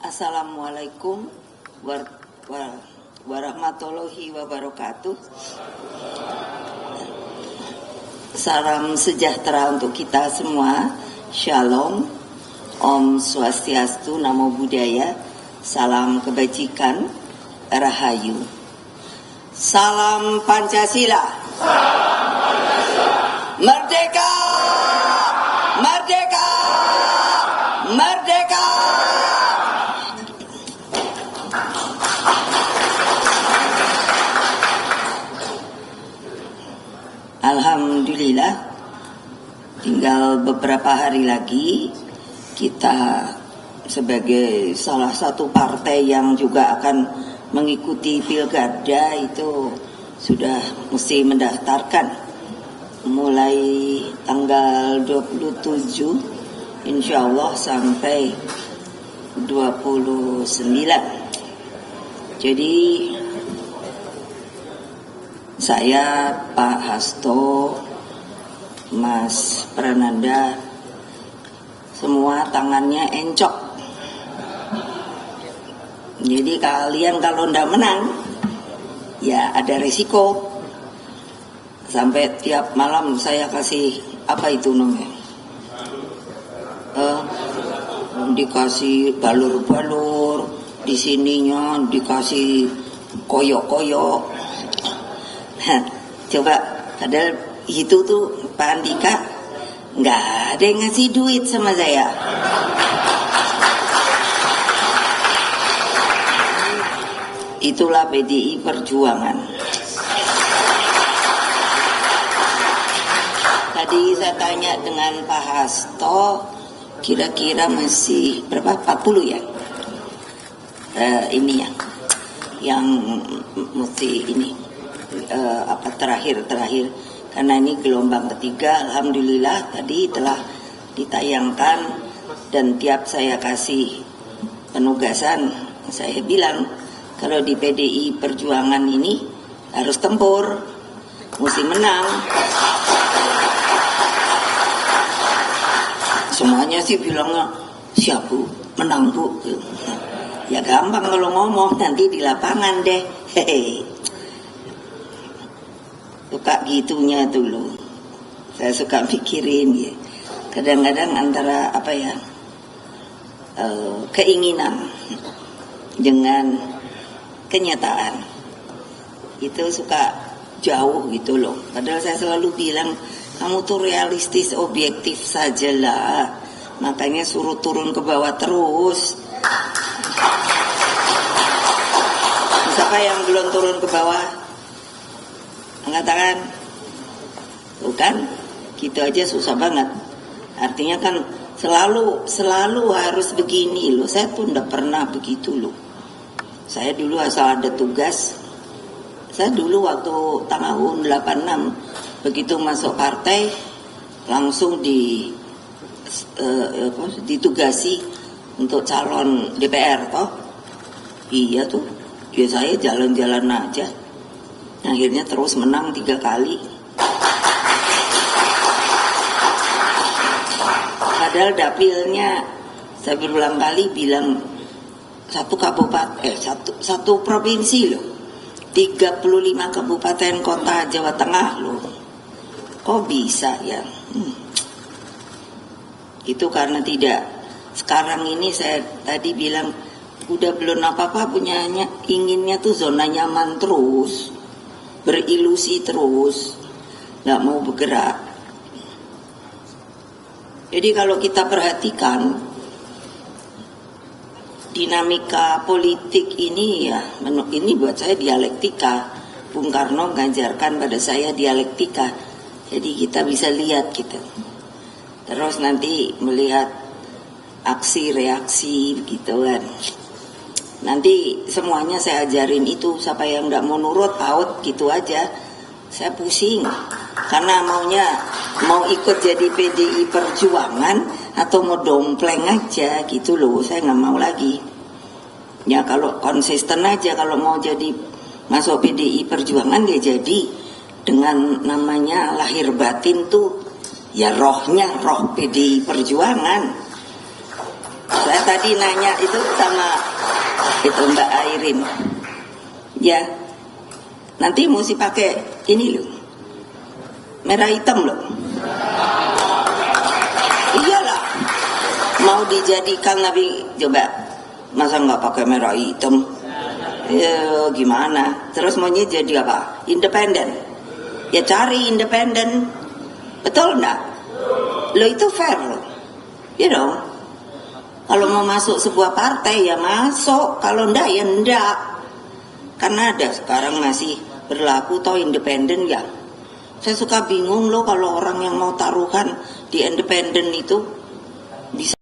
Assalamualaikum warahmatullahi wabarakatuh. Salam sejahtera untuk kita semua. Shalom, Om Swastiastu, Namo Buddhaya, salam kebajikan, Rahayu. Salam Pancasila. Merdeka! Merdeka! Merdeka! Alhamdulillah, tinggal beberapa hari lagi kita sebagai salah satu partai yang juga akan mengikuti pilkada itu sudah mesti mendaftarkan mulai tanggal 27 insya Allah sampai 29. Jadi saya, Pak Hasto, Mas Prananda, semua tangannya encok. Jadi kalian kalau ndak menang, ya ada resiko. Sampai tiap malam saya kasih apa itu namanya? Dikasih balur-balur, di sininya dikasih koyok-koyok. Coba, padahal itu tuh Pak Andika nggak ada yang ngasih duit sama saya. Itulah PDI Perjuangan. Tadi saya tanya dengan Pak Hasto, kira-kira masih berapa? 40 ya? Ini ya, yang mesti ini. Terakhir karena ini gelombang ketiga. Alhamdulillah tadi telah ditayangkan dan tiap saya kasih penugasan saya bilang kalau di PDI Perjuangan ini harus tempur, mesti menang. Semuanya sih bilangnya siap Bu, menang Bu. Ya gampang kalau ngomong, nanti di lapangan deh. Hehe. Suka gitunya dulu. Saya suka pikirin ya. Kadang-kadang antara apa ya, keinginan dengan kenyataan itu suka jauh gitu loh. Padahal saya selalu bilang kamu tuh realistis, objektif sajalah. Makanya suruh turun ke bawah terus. Siapa yang belum turun ke bawah? Angkat tangan. Bukan, gitu aja susah banget. Artinya kan selalu harus begini loh. Saya tuh nggak pernah begitu loh. Saya dulu asal ada tugas. Saya dulu waktu tahun 86 begitu masuk partai langsung ditugasi untuk calon DPR toh. Iya tuh. Ya saya jalan-jalan aja. Akhirnya terus menang 3 kali. Padahal dapilnya saya berulang kali bilang satu provinsi loh, 35 kabupaten kota Jawa Tengah loh. Kok bisa ya? Itu karena tidak. Sekarang ini saya tadi bilang udah belum apa-apa punyanya, inginnya tuh zona nyaman terus. Berilusi terus, nggak mau bergerak. Jadi kalau kita perhatikan dinamika politik ini ya, ini buat saya dialektika. Bung Karno mengajarkan pada saya dialektika. Jadi kita bisa lihat gitu. Terus nanti melihat aksi reaksi gitu kan. Nanti semuanya saya ajarin itu. Siapa yang gak mau nurut out gitu aja. Saya pusing karena mau ikut jadi PDI Perjuangan atau mau dompleng aja gitu loh. Saya gak mau lagi. Ya kalau konsisten aja. Kalau mau jadi masuk PDI Perjuangan ya jadi dengan namanya lahir batin tuh ya rohnya roh PDI Perjuangan. Saya tadi nanya itu sama itu Mbak Airin. Ya, nanti mesti pakai ini loh, merah hitam loh. Iyalah, mau dijadikan Nabi, coba masa nggak pakai merah hitam? Ya gimana? Terus maunya jadi apa? Independen? Ya cari independen, betul enggak? Lo itu fair loh, you know. Kalau mau masuk sebuah partai ya masuk, kalau enggak ya enggak. Karena ada sekarang masih berlaku toh independen ya. Saya suka bingung loh kalau orang yang mau taruhan di independen itu bisa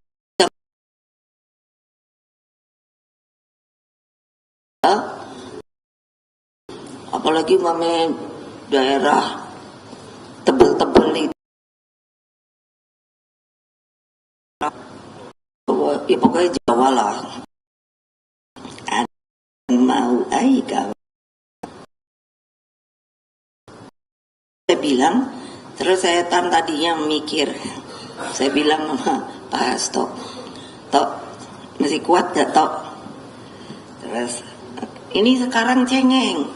apalagi mame daerah tebel-tebel itu. Ya pokoknya Jawa lah. Mau kawan. Saya bilang, terus saya tadinya mikir, saya bilang sama Pak Hasto, Tok masih kuat gak Tok? Terus ini sekarang cengeng,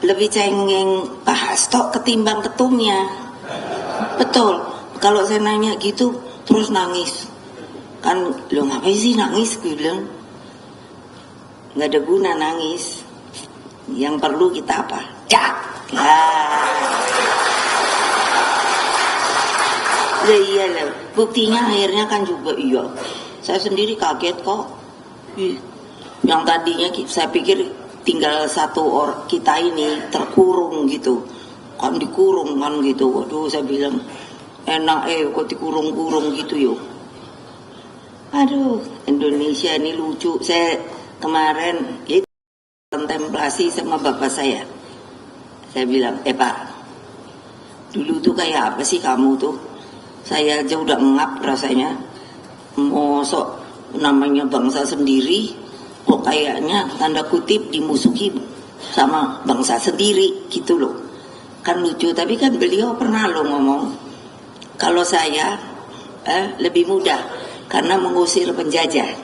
lebih cengeng Pak Hasto ketimbang ketumnya. Betul, kalau saya nanya gitu terus nangis. Kan lo ngapain sih nangis? Gue bilang nggak ada guna nangis, yang perlu kita apa? Cak. Iya lah, buktinya akhirnya kan juga iya. Saya sendiri kaget kok. Yang tadinya saya pikir tinggal satu orang kita ini terkurung gitu, kan dikurung kan gitu. Waduh, saya bilang enak kok dikurung-kurung gitu yuk. Aduh, Indonesia ini lucu. Saya kemarin itu kontemplasi sama bapak saya. Saya bilang, Pak, dulu tuh kayak apa sih kamu tuh? Saya aja udah ngap rasanya. Mosok namanya bangsa sendiri, kok kayaknya tanda kutip dimusuhi sama bangsa sendiri gitu loh. Kan lucu, tapi kan beliau pernah loh ngomong, kalau saya lebih mudah karena mengusir penjajah.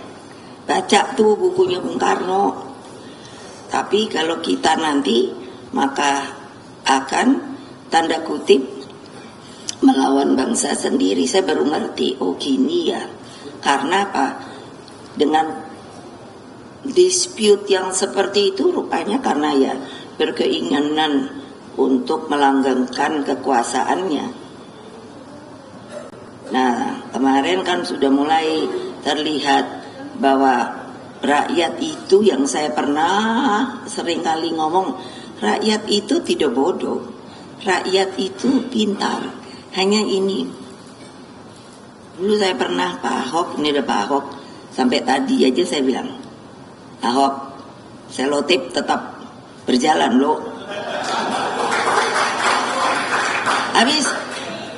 Baca tuh bukunya Bung Karno. Tapi kalau kita nanti maka akan tanda kutip melawan bangsa sendiri. Saya baru ngerti, oh gini ya. Karena apa? Dengan dispute yang seperti itu rupanya karena ya berkeinginan untuk melanggengkan kekuasaannya. Nah, kemarin kan sudah mulai terlihat bahwa rakyat itu, yang saya pernah seringkali ngomong, rakyat itu tidak bodoh, rakyat itu pintar. Hanya ini, dulu saya pernah Pak Ahok, ini ada Pak Ahok, sampai tadi aja saya bilang, Ahok, selotip tetap berjalan loh. Habis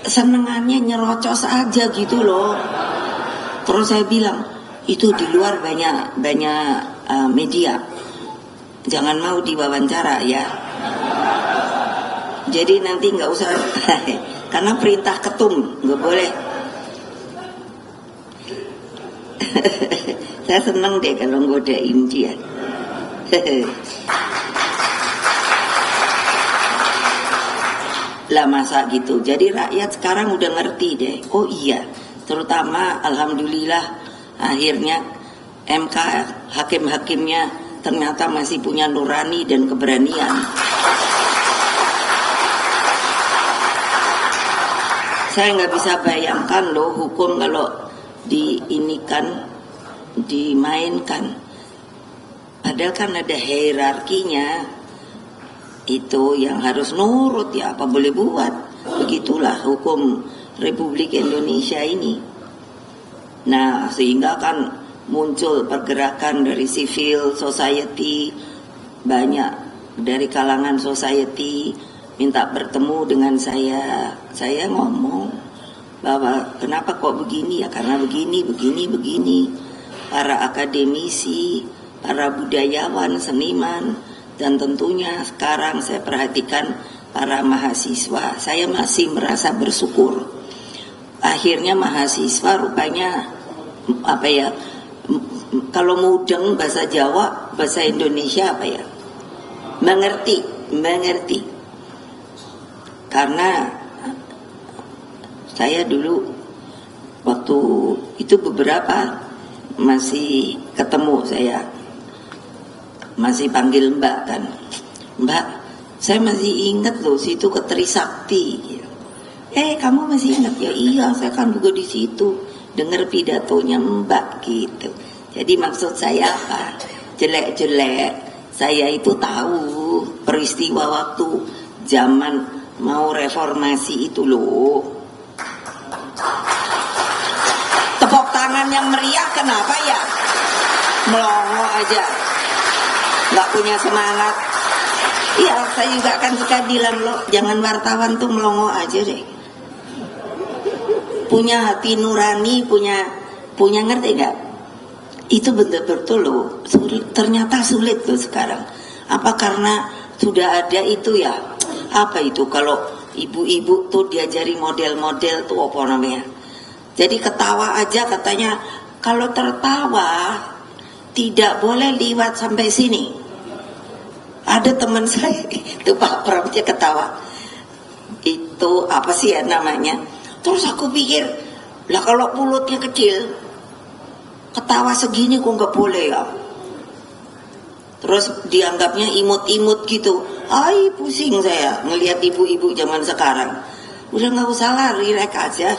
senengannya nyerocos aja gitu loh. Terus saya bilang, itu di luar banyak media, jangan mau diwawancara ya. Jadi nanti nggak usah karena perintah ketum nggak boleh. Saya seneng deh kalau ngodain dia. Lah masa gitu. Jadi rakyat sekarang udah ngerti deh. Oh iya, terutama alhamdulillah akhirnya MK hakim-hakimnya ternyata masih punya nurani dan keberanian. Saya nggak bisa bayangkan loh hukum kalau dimainkan. Padahal kan ada hierarkinya, itu yang harus nurut ya, apa boleh buat. Begitulah hukum Republik Indonesia ini. Nah, sehingga kan muncul pergerakan dari civil society, banyak dari kalangan society minta bertemu dengan saya. Saya ngomong bahwa kenapa kok begini ya, karena begini. Para akademisi, para budayawan, seniman, dan tentunya sekarang saya perhatikan para mahasiswa. Saya masih merasa bersyukur. Akhirnya mahasiswa rupanya apa ya, kalau mudeng bahasa Jawa, bahasa Indonesia apa ya, mengerti. Karena saya dulu waktu itu beberapa masih ketemu, saya masih panggil Mbak kan, Mbak, saya masih ingat loh situ ke Trisakti. Kamu masih ingat ya? Iya, saya kan juga di situ dengar pidatonya Mbak gitu. Jadi maksud saya apa? Jelek-jelek, saya itu tahu peristiwa waktu zaman mau reformasi itu loh. Tepuk tangan yang meriah kenapa ya? Melongo aja, nggak punya semangat. Iya, saya juga kan suka bilang loh, jangan wartawan tuh melongo aja deh. Punya hati nurani, punya ngerti nggak? Itu betul-betul loh, ternyata sulit loh sekarang. Apa karena sudah ada itu ya? Apa itu kalau ibu-ibu tuh diajari model-model tuh apa namanya? Jadi ketawa aja katanya, kalau tertawa tidak boleh liwat sampai sini. Ada teman saya itu Pak Pramnya ketawa. Itu apa sih ya namanya? Terus aku pikir, lah kalau mulutnya kecil, ketawa segini kok nggak boleh ya? Terus dianggapnya imut-imut gitu. Ay, pusing saya ngelihat ibu-ibu zaman sekarang. Udah nggak usah lah, rileks aja.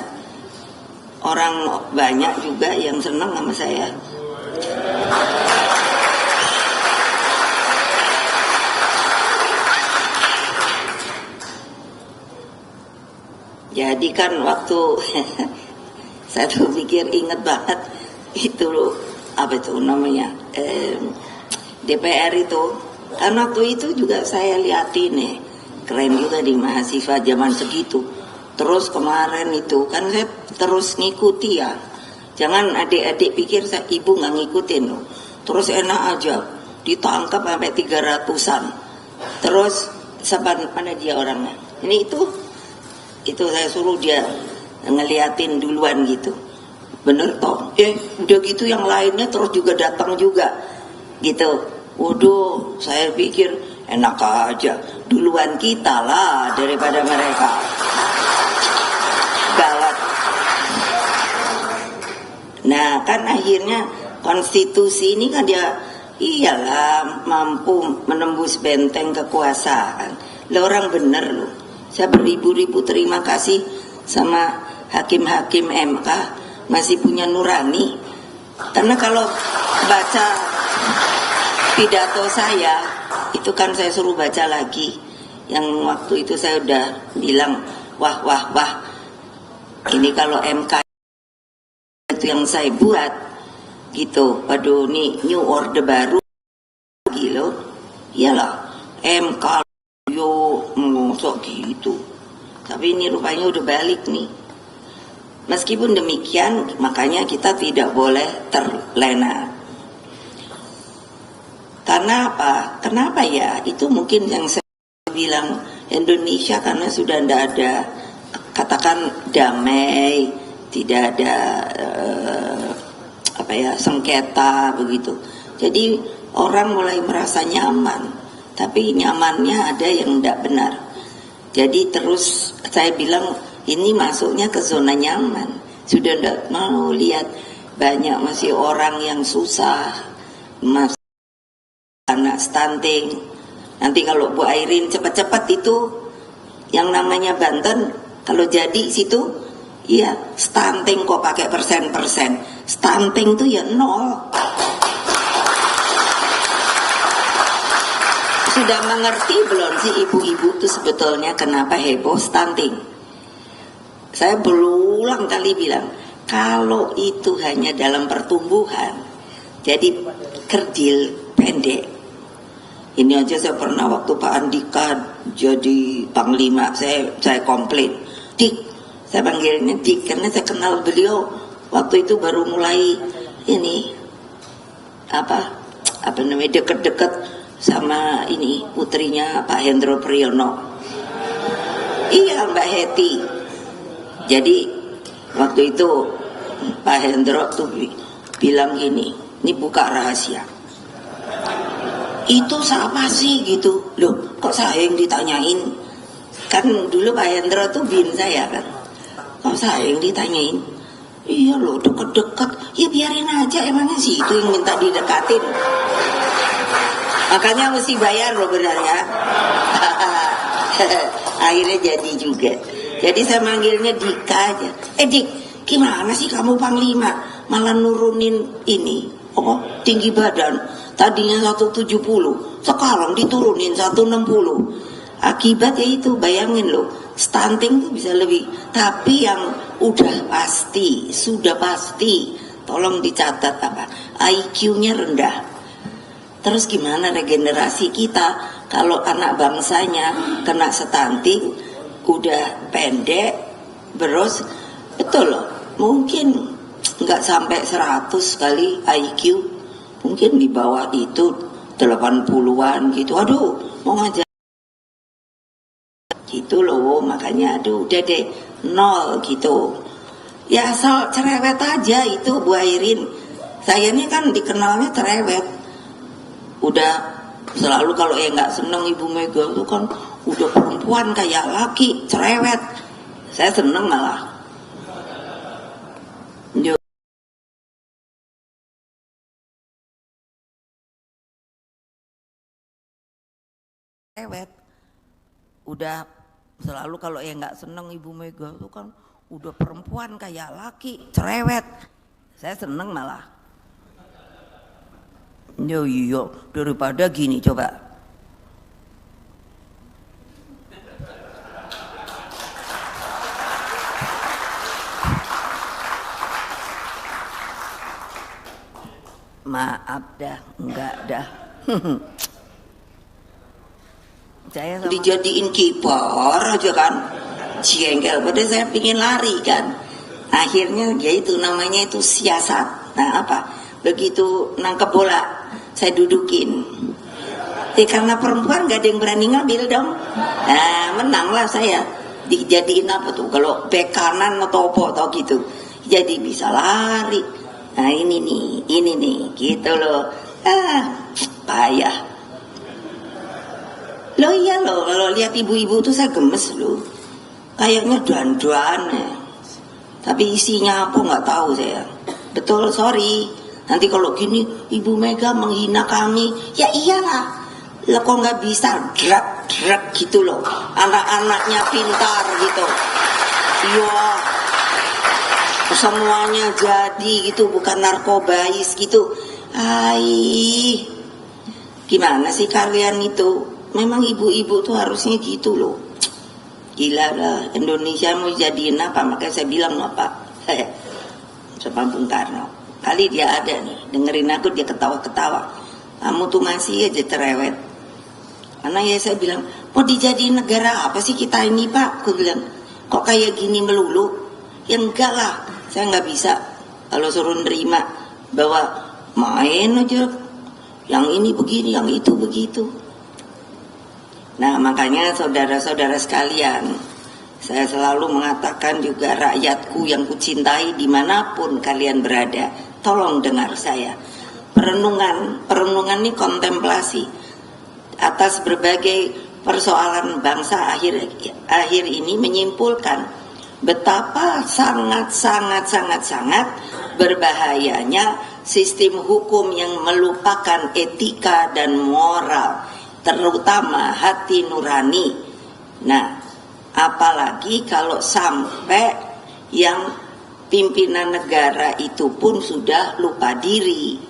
Orang banyak juga yang senang sama saya. Jadi kan waktu saya tuh pikir inget banget itu loh, apa itu namanya, DPR itu. Kan waktu itu juga saya liatin nih, keren juga di mahasiswa zaman segitu. Terus kemarin itu kan saya terus ngikuti ya. Jangan adik-adik pikir saya ibu nggak ngikutin loh. Terus enak aja ditangkap sampai 300-an. Terus mana dia orangnya? Ini itu saya suruh dia ngeliatin duluan gitu. Bener toh? Udah gitu yang lainnya terus juga datang juga gitu. Waduh, saya pikir enak aja duluan kita lah daripada mereka. Gawat. Nah kan akhirnya konstitusi ini kan dia iyalah mampu menembus benteng kekuasaan. Lah orang bener loh. Saya beribu-ribu terima kasih sama hakim-hakim MK masih punya nurani. Karena kalau baca pidato saya, itu kan saya suruh baca lagi. Yang waktu itu saya udah bilang, wah. Ini kalau MK itu yang saya buat, gitu. Waduh, nih new order baru, gitu. Iyalah, MK. Ngosok gitu. Tapi ini rupanya udah balik nih. Meskipun demikian, makanya kita tidak boleh terlena. Karena apa? Kenapa ya? Itu mungkin yang saya bilang Indonesia karena sudah tidak ada, katakan damai, tidak ada sengketa begitu. Jadi orang mulai merasa nyaman. Tapi nyamannya ada yang tidak benar. Jadi terus saya bilang ini masuknya ke zona nyaman. Sudah tidak mau lihat banyak masih orang yang susah, masih anak stunting. Nanti kalau Bu Airin cepat-cepat itu yang namanya Banten, kalau jadi situ, iya stunting kok pakai persen-persen. Stunting tuh ya nol. Sudah mengerti belum sih ibu-ibu itu sebetulnya kenapa heboh stunting? Saya berulang kali bilang, kalau itu hanya dalam pertumbuhan, jadi kerdil pendek. Ini aja saya pernah waktu Pak Andika jadi panglima, saya komplain, Dik, saya panggilnya Dik karena saya kenal beliau waktu itu baru mulai ini apa namanya deket-deket sama ini putrinya Pak Hendro Priyono. Iya, Mbak Heti. Jadi waktu itu Pak Hendro tuh bilang gini, ini buka rahasia. Itu siapa sih gitu? Loh, kok saya yang ditanyain? Kan dulu Pak Hendro tuh bin saya kan. Kok saya yang ditanyain? Iya loh, deket-deket. Ya biarin aja, emangnya sih itu yang minta didekatin. Makanya mesti bayar loh benar ya. Akhirnya jadi juga. Jadi saya manggilnya Dika aja. Dik, gimana sih kamu Panglima malah nurunin ini tinggi badan? Tadinya 170, sekarang diturunin 160. Akibatnya itu, bayangin loh, stunting tuh bisa lebih. Tapi yang udah pasti, sudah pasti, tolong dicatat apa, IQ-nya rendah. Terus gimana regenerasi kita kalau anak bangsanya kena stunting, udah pendek, terus betul loh, mungkin nggak sampai 100 kali IQ, mungkin di bawah itu 80-an gitu. Aduh, mau ngajar gitu loh, makanya aduh udah deh 0 gitu. Ya asal cerewet aja itu Bu Airin. Saya ini kan dikenalnya cerewet. Udah selalu kalau nggak seneng Ibu Mega itu kan udah perempuan kayak laki, cerewet. Saya seneng malah. Cerewet. Udah selalu kalau nggak seneng Ibu Mega itu kan udah perempuan kayak laki, cerewet. Saya seneng malah. Iya, daripada gini coba. Maaf dah, enggak dah. Saya dijadiin kiper aja kan, jengkel. Padahal saya pingin lari kan. Akhirnya ya itu namanya itu siasat. Nah apa? Begitu nangkep bola, saya dudukin. Karena perempuan gak ada yang berani ngambil dong. Nah menanglah saya. Dijadiin apa tuh? Kalau bek kanan atau apa atau gitu. Jadi bisa lari. Nah ini nih, gitu loh. Payah. Loh iya loh, kalau lihat ibu-ibu tuh saya gemes loh. Kayaknya dandan ya. Tapi isinya apa nggak tahu saya. Betul, sorry. Nanti kalau gini Ibu Mega menghina kami, ya iyalah. Lah kok nggak bisa drag gitu loh. Anak-anaknya pintar gitu. Iya. Semuanya jadi gitu, bukan narkobais gitu. Gimana sih kalian itu? Memang ibu-ibu tuh harusnya gitu loh. Gila lah, Indonesia mau jadiin apa? Makanya saya bilang apa? Sama Bung Karno. Kali dia ada nih, dengerin aku dia ketawa-ketawa. Kamu tuh masih aja cerewet. Karena ya saya bilang, mau dijadiin negara apa sih kita ini Pak? Aku bilang, kok kayak gini melulu? Ya enggak lah, saya nggak bisa. Kalau suruh nerima bahwa main aja, yang ini begini, yang itu begitu. Nah makanya saudara-saudara sekalian, saya selalu mengatakan juga rakyatku yang kucintai dimanapun kalian berada, tolong dengar saya. Perenungan ini kontemplasi atas berbagai persoalan bangsa akhir ini menyimpulkan betapa sangat berbahayanya sistem hukum yang melupakan etika dan moral, terutama hati nurani. Nah, apalagi kalau sampai yang pimpinan negara itu pun sudah lupa diri.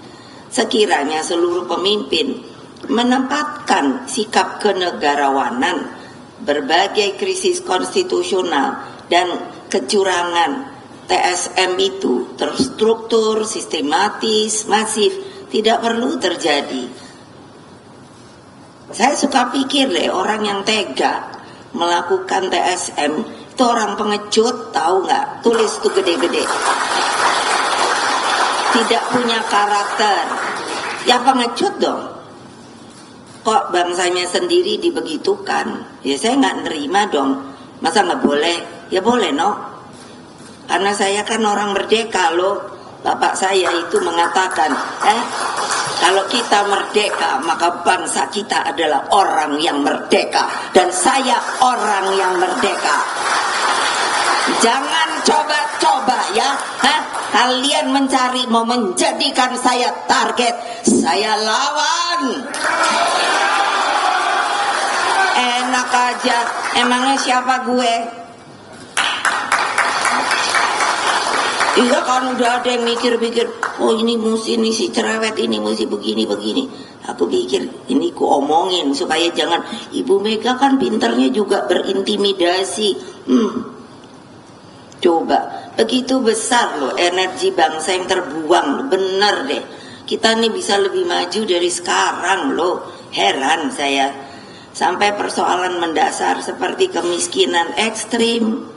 Sekiranya seluruh pemimpin menempatkan sikap kenegarawanan, berbagai krisis konstitusional dan kecurangan TSM itu terstruktur, sistematis, masif, tidak perlu terjadi. Saya suka pikir deh, orang yang tega melakukan TSM itu orang pengecut, tahu nggak? Tulis tuh gede-gede. Tidak punya karakter. Ya pengecut dong. Kok bangsanya sendiri dibegitukan? Ya saya nggak nerima dong. Masa nggak boleh? Ya boleh no. Karena saya kan orang merdeka loh. bapak saya itu mengatakan, kalau kita merdeka maka bangsa kita adalah orang yang merdeka, dan saya orang yang merdeka. Jangan coba-coba ya, kalian mencari mau menjadikan saya target, saya lawan. Enak aja, emangnya siapa gue? Iya kan udah ada yang mikir-mikir, oh ini mesti nih si cerewet ini mesti begini-begini. Aku pikir ini ku omongin supaya jangan, Ibu Mega kan pinternya juga berintimidasi. Coba, begitu besar loh energi bangsa yang terbuang, bener deh. Kita nih bisa lebih maju dari sekarang loh. Heran saya, sampai persoalan mendasar seperti kemiskinan ekstrim,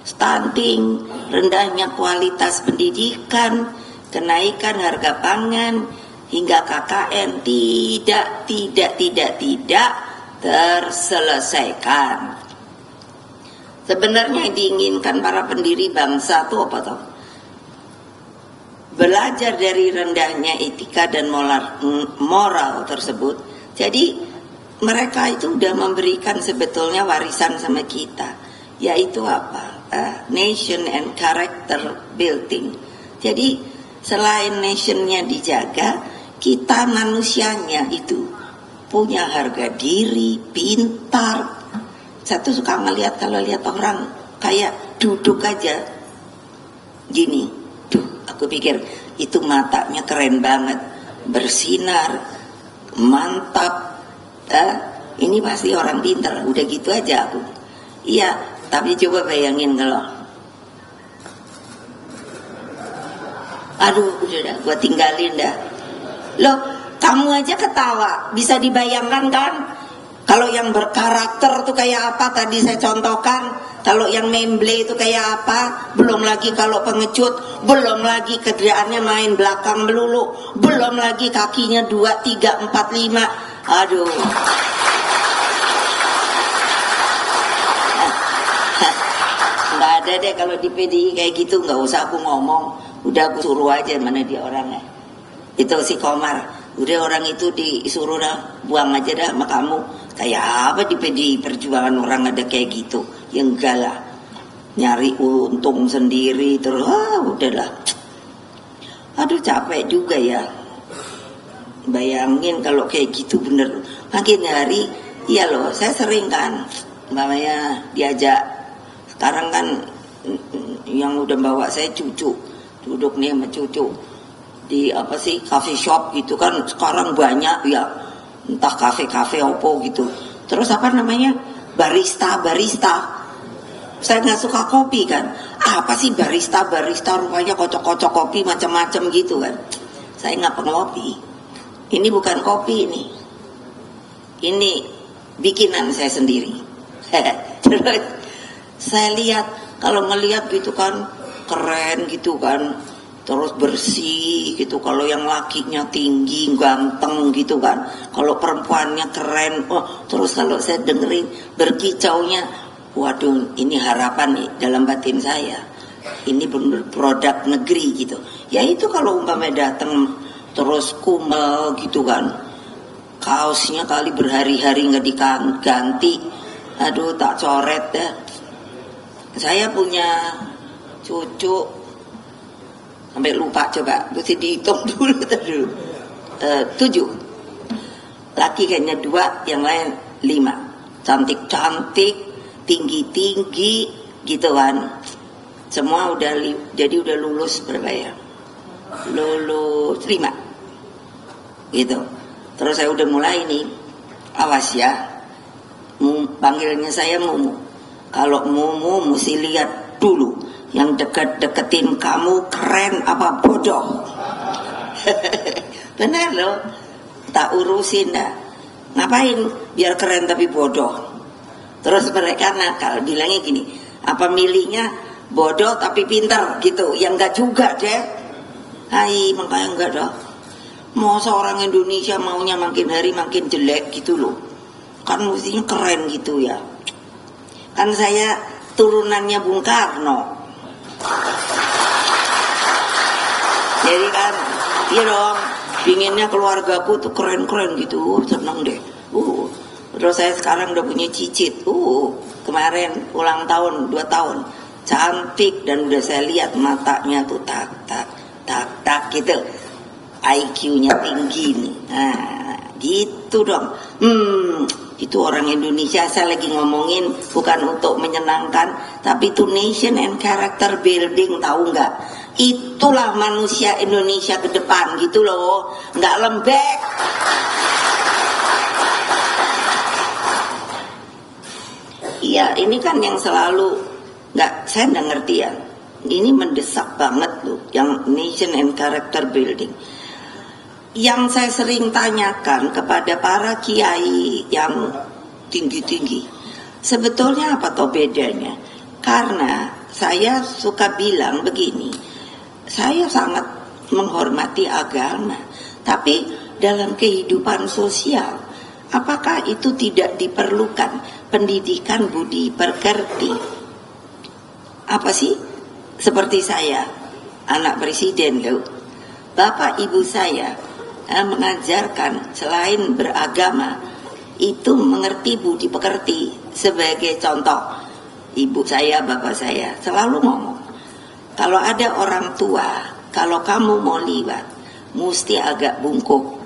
stunting, rendahnya kualitas pendidikan, kenaikan harga pangan, hingga KKN tidak terselesaikan. Sebenarnya yang diinginkan para pendiri bangsa itu apa toh? Belajar dari rendahnya etika dan moral tersebut. Jadi mereka itu sudah memberikan sebetulnya warisan sama kita, yaitu apa? Nation and character building. Jadi selain nationnya dijaga, kita manusianya itu punya harga diri, pintar. Satu suka ngelihat, kalau lihat orang kayak duduk aja gini, aku pikir itu matanya keren banget, bersinar, mantap. Ini pasti orang pintar. Udah gitu aja aku. Iya, tapi coba bayangin kalau, aduh udah dah, gua tinggalin dah. Loh, kamu aja ketawa, bisa dibayangkan kan? Kalau yang berkarakter tuh kayak apa tadi saya contohkan, kalau yang memble itu kayak apa, belum lagi kalau pengecut, belum lagi kerjaannya main belakang melulu, belum lagi kakinya 2, 3, 4, 5. Aduh. Nggak ada deh kalau di PDI kayak gitu, nggak usah aku ngomong, udah aku suruh aja mana dia orangnya. Itu si Komar, udah orang itu disuruh dah, buang aja dah sama kamu. Kayak apa di PDI Perjuangan orang ada kayak gitu? Ya enggak lah, nyari untung sendiri terus, udahlah. Aduh capek juga ya. Bayangin kalau kayak gitu bener. Makin hari, iya loh, saya sering kan, namanya diajak. Sekarang kan yang udah bawa saya cucu, duduk nih sama cucu di apa sih coffee shop gitu kan, sekarang banyak ya, entah kafe-kafe opo gitu. Terus apa namanya, barista. Saya nggak suka kopi kan, apa sih barista rupanya kocok-kocok kopi macam-macam gitu kan. Saya nggak pengopi. Ini bukan kopi ini bikinan saya sendiri. Terus saya lihat, kalau ngelihat gitu kan keren gitu kan, terus bersih gitu. Kalau yang lakinya tinggi, ganteng gitu kan, kalau perempuannya keren. Terus kalau saya dengerin berkicaunya, waduh ini harapan nih dalam batin saya. Ini benar produk negeri gitu. Ya itu kalau umpamanya datang terus kumel gitu kan, kaosnya kali berhari-hari nggak diganti, aduh tak coret dah. Saya punya cucu sampai lupa, coba mesti dihitung dulu 7. Laki kayaknya 2, yang lain 5. Cantik-cantik, tinggi-tinggi gitu kan. Semua udah jadi udah lulus berapa ya? Lulus 5. Gitu. Terus saya udah mulai nih, awas ya, panggilnya saya Mumu. Kalau Mumu mesti lihat dulu yang deketin kamu keren apa bodoh. Benar loh, tak urusin dah. Ngapain biar keren tapi bodoh. Terus mereka nakal, bilangnya gini, apa milihnya bodoh tapi pintar gitu? Yang enggak juga deh. Hai, makanya enggak dah. Mau seorang Indonesia maunya makin hari makin jelek gitu loh. Kan mestinya keren gitu ya. Kan saya turunannya Bung Karno. Jadi kan, iya dong, pinginnya keluargaku tuh keren-keren gitu, seneng deh. Terus saya sekarang udah punya cicit, kemarin ulang tahun 2 tahun, cantik, dan udah saya lihat matanya tuh tak gitu, IQ-nya tinggi nih. Nah, gitu dong. Itu orang Indonesia, saya lagi ngomongin bukan untuk menyenangkan, tapi itu nation and character building, tahu nggak? Itulah manusia Indonesia ke depan gitu loh, nggak lembek. Iya, ini kan yang selalu saya nggak ngerti ya. Ini mendesak banget loh, yang nation and character building. Yang saya sering tanyakan kepada para kiai yang tinggi-tinggi, sebetulnya apa toh bedanya? Karena saya suka bilang begini, saya sangat menghormati agama, tapi dalam kehidupan sosial, apakah itu tidak diperlukan pendidikan budi pekerti? Apa sih? Seperti saya, anak presiden loh. Bapak ibu saya mengajarkan selain beragama itu mengerti budi pekerti. Sebagai contoh, ibu saya, bapak saya selalu ngomong, kalau ada orang tua, kalau kamu mau liwat mesti agak bungkuk.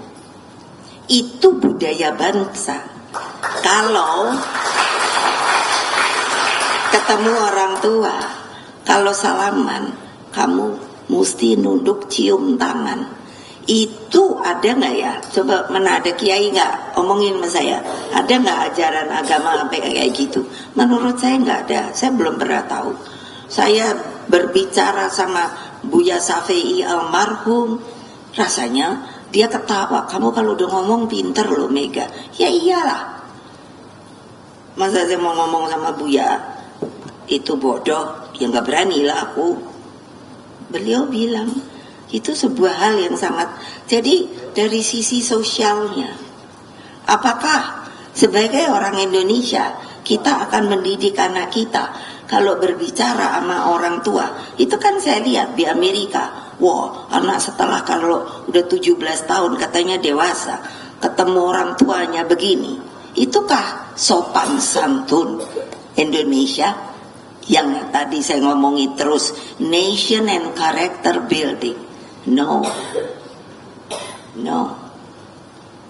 Itu budaya bangsa. Kalau ketemu orang tua, kalau salaman kamu mesti nunduk cium tangan. Itu ada nggak ya? Coba mana ada kiai nggak omongin sama saya? Ada nggak ajaran agama sampai kayak gitu? Menurut saya nggak ada. Saya belum pernah tahu. Saya berbicara sama Buya Safei almarhum, rasanya dia ketawa. Kamu kalau udah ngomong pinter loh Mega. Ya iyalah. Masa saya mau ngomong sama Buya itu bodoh? Ya nggak berani lah aku. Beliau bilang itu sebuah hal yang sangat. Jadi dari sisi sosialnya, apakah sebagai orang Indonesia kita akan mendidik anak kita kalau berbicara sama orang tua? Itu kan saya lihat di Amerika, wah anak setelah kalau udah 17 tahun katanya dewasa, ketemu orang tuanya begini. Itukah sopan santun Indonesia? Yang tadi saya ngomongin terus, nation and character building. No,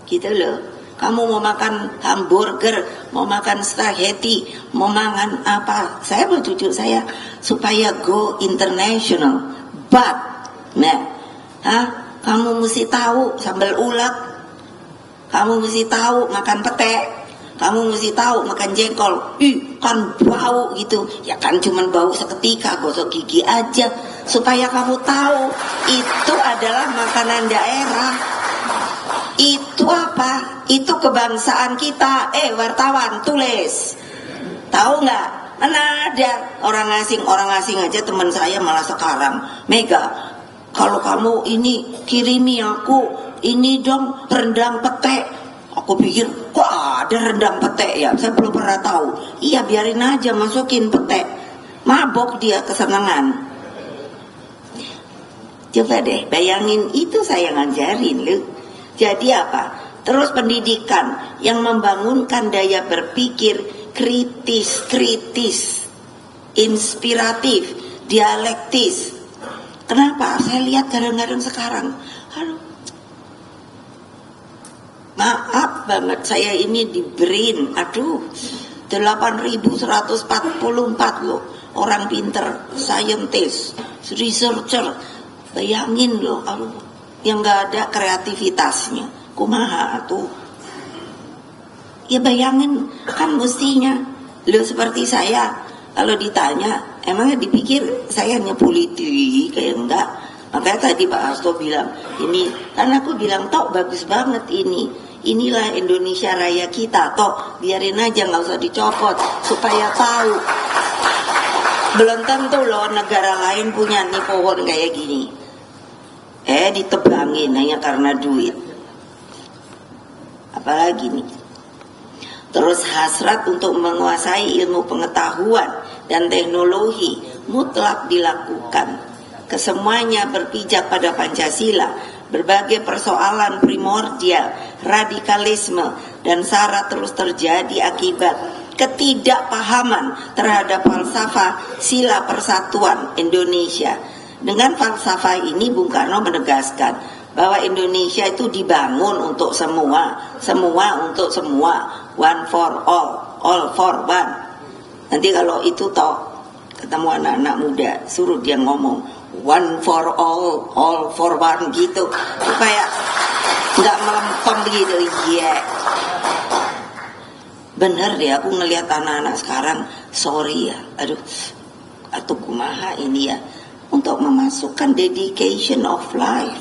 gitu loh. Kamu mau makan hamburger, mau makan spaghetti, mau makan apa? Saya mau cucu saya supaya go international. But, kamu mesti tahu sambal ulat, kamu mesti tahu makan pete, kamu mesti tahu makan jengkol. Kan bau gitu. Ya kan cuman bau seketika, gosok gigi aja. Supaya kamu tahu itu adalah makanan daerah. Itu apa? Itu kebangsaan kita. Wartawan tulis. Tahu nggak? Mana ada orang asing aja teman saya malah sekarang, Mega, kalau kamu ini kirimi aku ini dong rendang pete. Aku pikir kok ada rendang pete ya? Saya belum pernah tahu. Iya biarin aja masukin pete. Mabok dia kesenangan. Coba deh bayangin itu saya ngajarin lu. Jadi apa? Terus pendidikan yang membangunkan daya berpikir kritis, inspiratif, dialektis. Kenapa? Saya lihat kadang-kadang sekarang, maaf banget saya ini di BRIN, 8.144 loh orang pinter, scientist, researcher. Bayangin loh, yang gak ada kreativitasnya, kumaha tuh? Ya bayangin, kan mestinya lo seperti saya, kalau ditanya, emangnya dipikir saya hanya politik, kayak enggak. Makanya tadi Pak Hasto bilang, ini, kan aku bilang, tok bagus banget ini. Inilah Indonesia Raya kita, tok biarin aja gak usah dicopot, supaya tahu. Belum tentu loh negara lain punya nih pohon kayak gini. Ditebangin hanya karena duit. Apalagi nih. Terus hasrat untuk menguasai ilmu pengetahuan dan teknologi mutlak dilakukan. kesemuanya berpijak pada Pancasila, berbagai persoalan primordial, radikalisme, dan SARA terus terjadi akibat ketidakpahaman terhadap falsafah sila persatuan Indonesia. Dengan falsafah ini Bung Karno menegaskan bahwa Indonesia itu dibangun untuk semua, semua untuk semua, one for all for one. Nanti kalau itu toh ketemu anak-anak muda, suruh dia ngomong one for all for one gitu, supaya nggak melempem gitu. Iya, bener deh, aku ngelihat anak-anak sekarang, sorry ya, aduh, atau kumaha ini ya, untuk memasukkan dedication of life.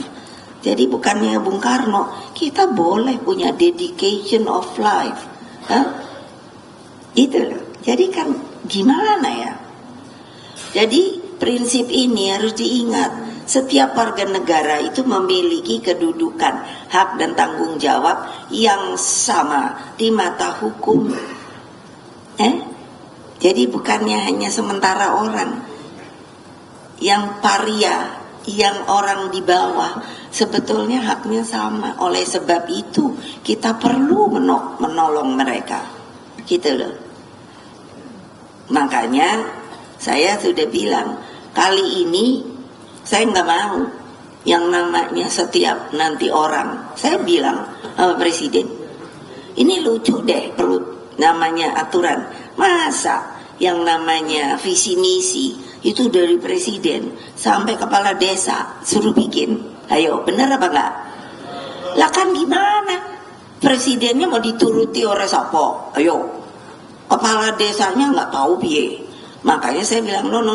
Jadi bukannya Bung Karno, kita boleh punya dedication of life, itu loh. Jadi kan gimana ya? Jadi prinsip ini harus diingat. Setiap warga negara itu memiliki kedudukan, hak dan tanggung jawab yang sama di mata hukum. Jadi bukannya hanya sementara orang yang paria, yang orang di bawah, sebetulnya haknya sama. Oleh sebab itu kita perlu menolong mereka, gitu loh. Makanya saya sudah bilang, kali ini saya nggak mau yang namanya setiap nanti orang. Saya bilang sama Presiden, ini lucu deh, perlu namanya aturan. Masa yang namanya visi misi itu dari Presiden sampai kepala desa suruh bikin? Ayo, bener apa enggak? Lah kan gimana? Presidennya mau dituruti oleh siapa? Ayo, kepala desanya nggak tahu piye. Makanya saya bilang no,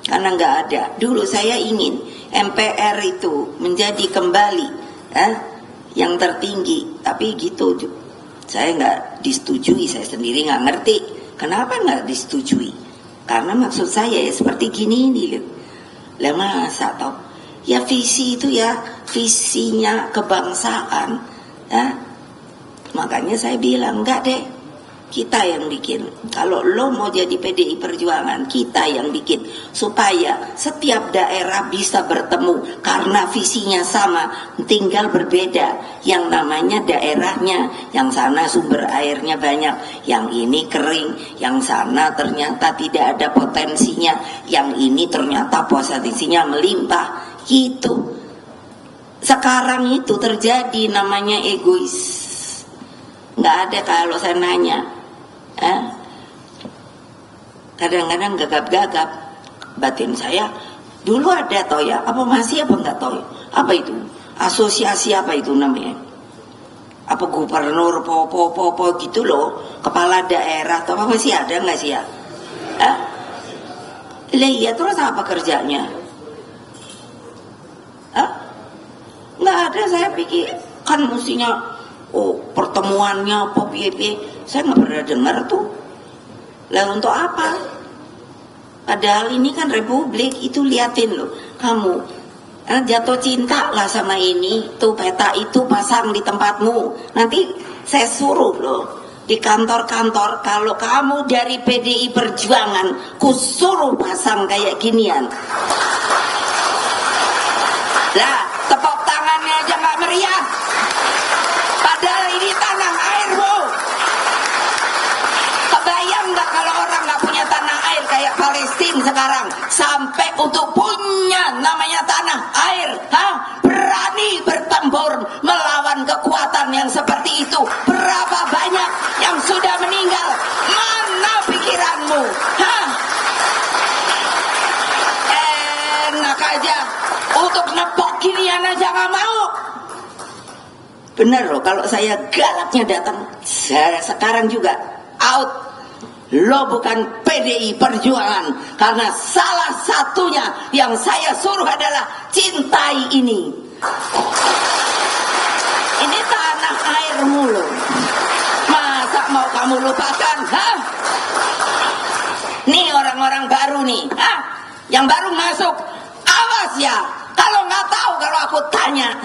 karena nggak ada. Dulu saya ingin MPR itu menjadi kembali yang tertinggi, tapi gitu saya nggak disetujui. Saya sendiri nggak ngerti kenapa nggak disetujui. Karena maksud saya ya seperti gini nih, lah masa toh ya visi itu ya visinya kebangsaan, makanya saya bilang enggak deh, kita yang bikin. Kalau lo mau jadi PDI Perjuangan, kita yang bikin, supaya setiap daerah bisa bertemu karena visinya sama, tinggal berbeda. Yang namanya daerahnya, yang sana sumber airnya banyak, yang ini kering, yang sana ternyata tidak ada potensinya, yang ini ternyata potensinya melimpah, gitu. Sekarang itu terjadi namanya egois. Nggak ada kalau saya nanya. Kadang-kadang gagap-gagap batin saya. Dulu ada toh ya, apa masih apa enggak toh? Apa itu? Asosiasi apa itu namanya? Apa gubernur po gitu loh, kepala daerah atau apa masih ada nggak sih ya? Lah iya, terus apa kerjanya? Nggak ada. Saya pikir kan mestinya pertemuannya apa piye-piye. Saya nggak pernah dengar tuh. Lah untuk apa? Padahal ini kan republik, itu liatin loh. Kamu jatuh cinta lah sama ini, tuh peta itu pasang di tempatmu. Nanti saya suruh loh di kantor-kantor, kalau kamu dari PDI Perjuangan, kusuruh pasang kayak ginian. Lah tepuk tangannya aja nggak meriah. Padahal ini tanah air, Bu. Kebayang nggak kalau orang nggak punya tanah air kayak Palestina sekarang, sampai untuk punya namanya tanah air, berani bertempur melawan kekuatan yang seperti itu? Berapa banyak yang sudah meninggal? Mana pikiranmu? Enak aja untuk nepok ginian aja nggak mau. Bener loh, kalau saya galaknya datang, saya sekarang juga out. Lo bukan PDI Perjuangan, karena salah satunya yang saya suruh adalah cintai ini. Ini tanah airmu lo. Masa mau kamu lupakan? Nih orang-orang baru nih, yang baru masuk, awas ya. Kalau nggak tahu, kalau aku tanya,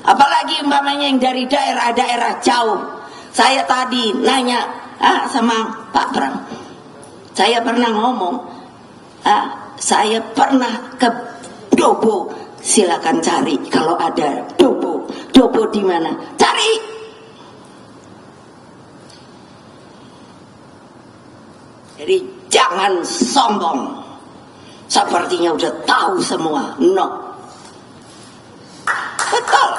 apalagi umpamanya yang dari daerah-daerah jauh. Saya tadi nanya sama Pak Pram, saya pernah ngomong, saya pernah ke Dobo. Silakan cari kalau ada Dobo. Dobo di mana? Cari. Jadi jangan sombong. Sepertinya udah tahu semua. No. Betul.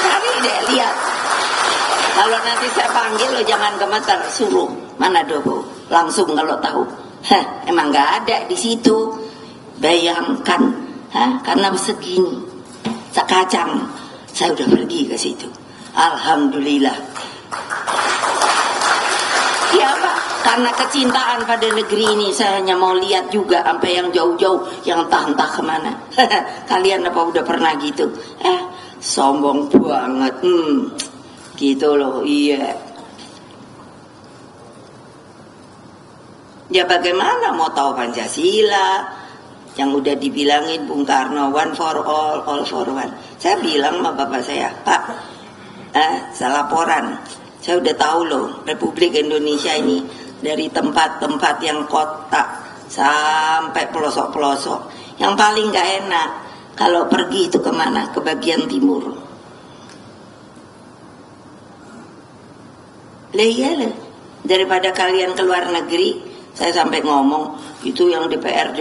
Cari deh, lihat. Kalau nanti saya panggil lo jangan gemeter, suruh mana Dobo. Langsung kalau tahu. Emang nggak ada di situ. Bayangkan, karena segini, sekacang, saya udah pergi ke situ. Alhamdulillah. Ya Pak, karena kecintaan pada negeri ini saya hanya mau lihat juga sampai yang jauh-jauh, yang entah-entah kemana. Kalian apa udah pernah gitu? Sombong banget, gitu loh, iya. Ya bagaimana mau tahu Pancasila yang udah dibilangin Bung Karno, one for all for one. Saya bilang sama bapak saya, Pak, saya laporan. Saya udah tahu loh, Republik Indonesia ini dari tempat-tempat yang kota sampai pelosok-pelosok. Yang paling gak enak kalau pergi itu kemana? Ke bagian timur. Iya, daripada kalian keluar negeri, saya sampai ngomong itu yang DPR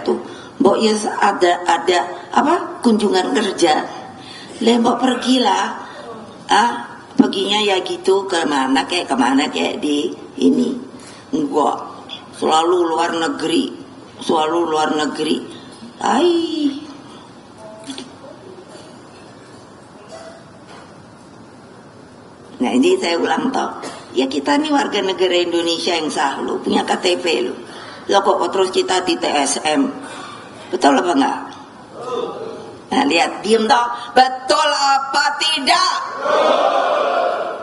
tuh, mbok ya ada apa kunjungan kerja, mbok pergilah, perginya ya gitu kemana kayak di ini, enggak selalu luar negeri, Nah ini saya ulang toh. Ya kita nih warga negara Indonesia yang sah lo, punya KTP lo. Lo kok terus kita di TSM. Betul apa enggak? Nah lihat, diem toh. Betul apa tidak?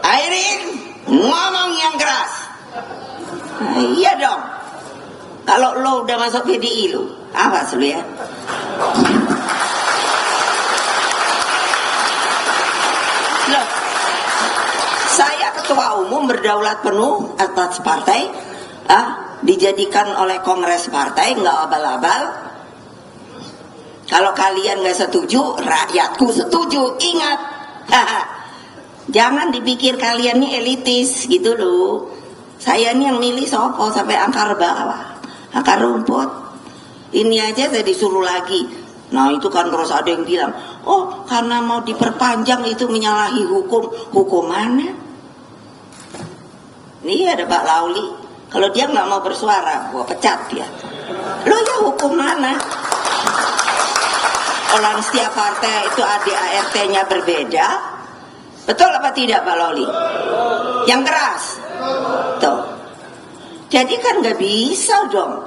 Airin, ngomong yang keras. Nah, iya dong. Kalau lo udah masuk PDI lo, awas lo ya. Loh, saya ketua umum berdaulat penuh atas partai, dijadikan oleh kongres partai, nggak abal-abal. Kalau kalian nggak setuju, rakyatku setuju. Ingat, jangan dipikir kalian ini elitis gitu loh. Saya ini yang milih sopo sampai akar bawah, akar rumput. Ini aja saya disuruh lagi. Nah itu kan terus ada yang bilang, oh karena mau diperpanjang itu menyalahi hukum. Hukum mana? Ini ada Pak Lauli. Kalau dia nggak mau bersuara, gua pecat dia. Lo ya hukum mana? Orang setiap partai itu ADART-nya berbeda. Betul apa tidak Pak Lauli? Yang keras. Tuh. Jadi kan nggak bisa dong.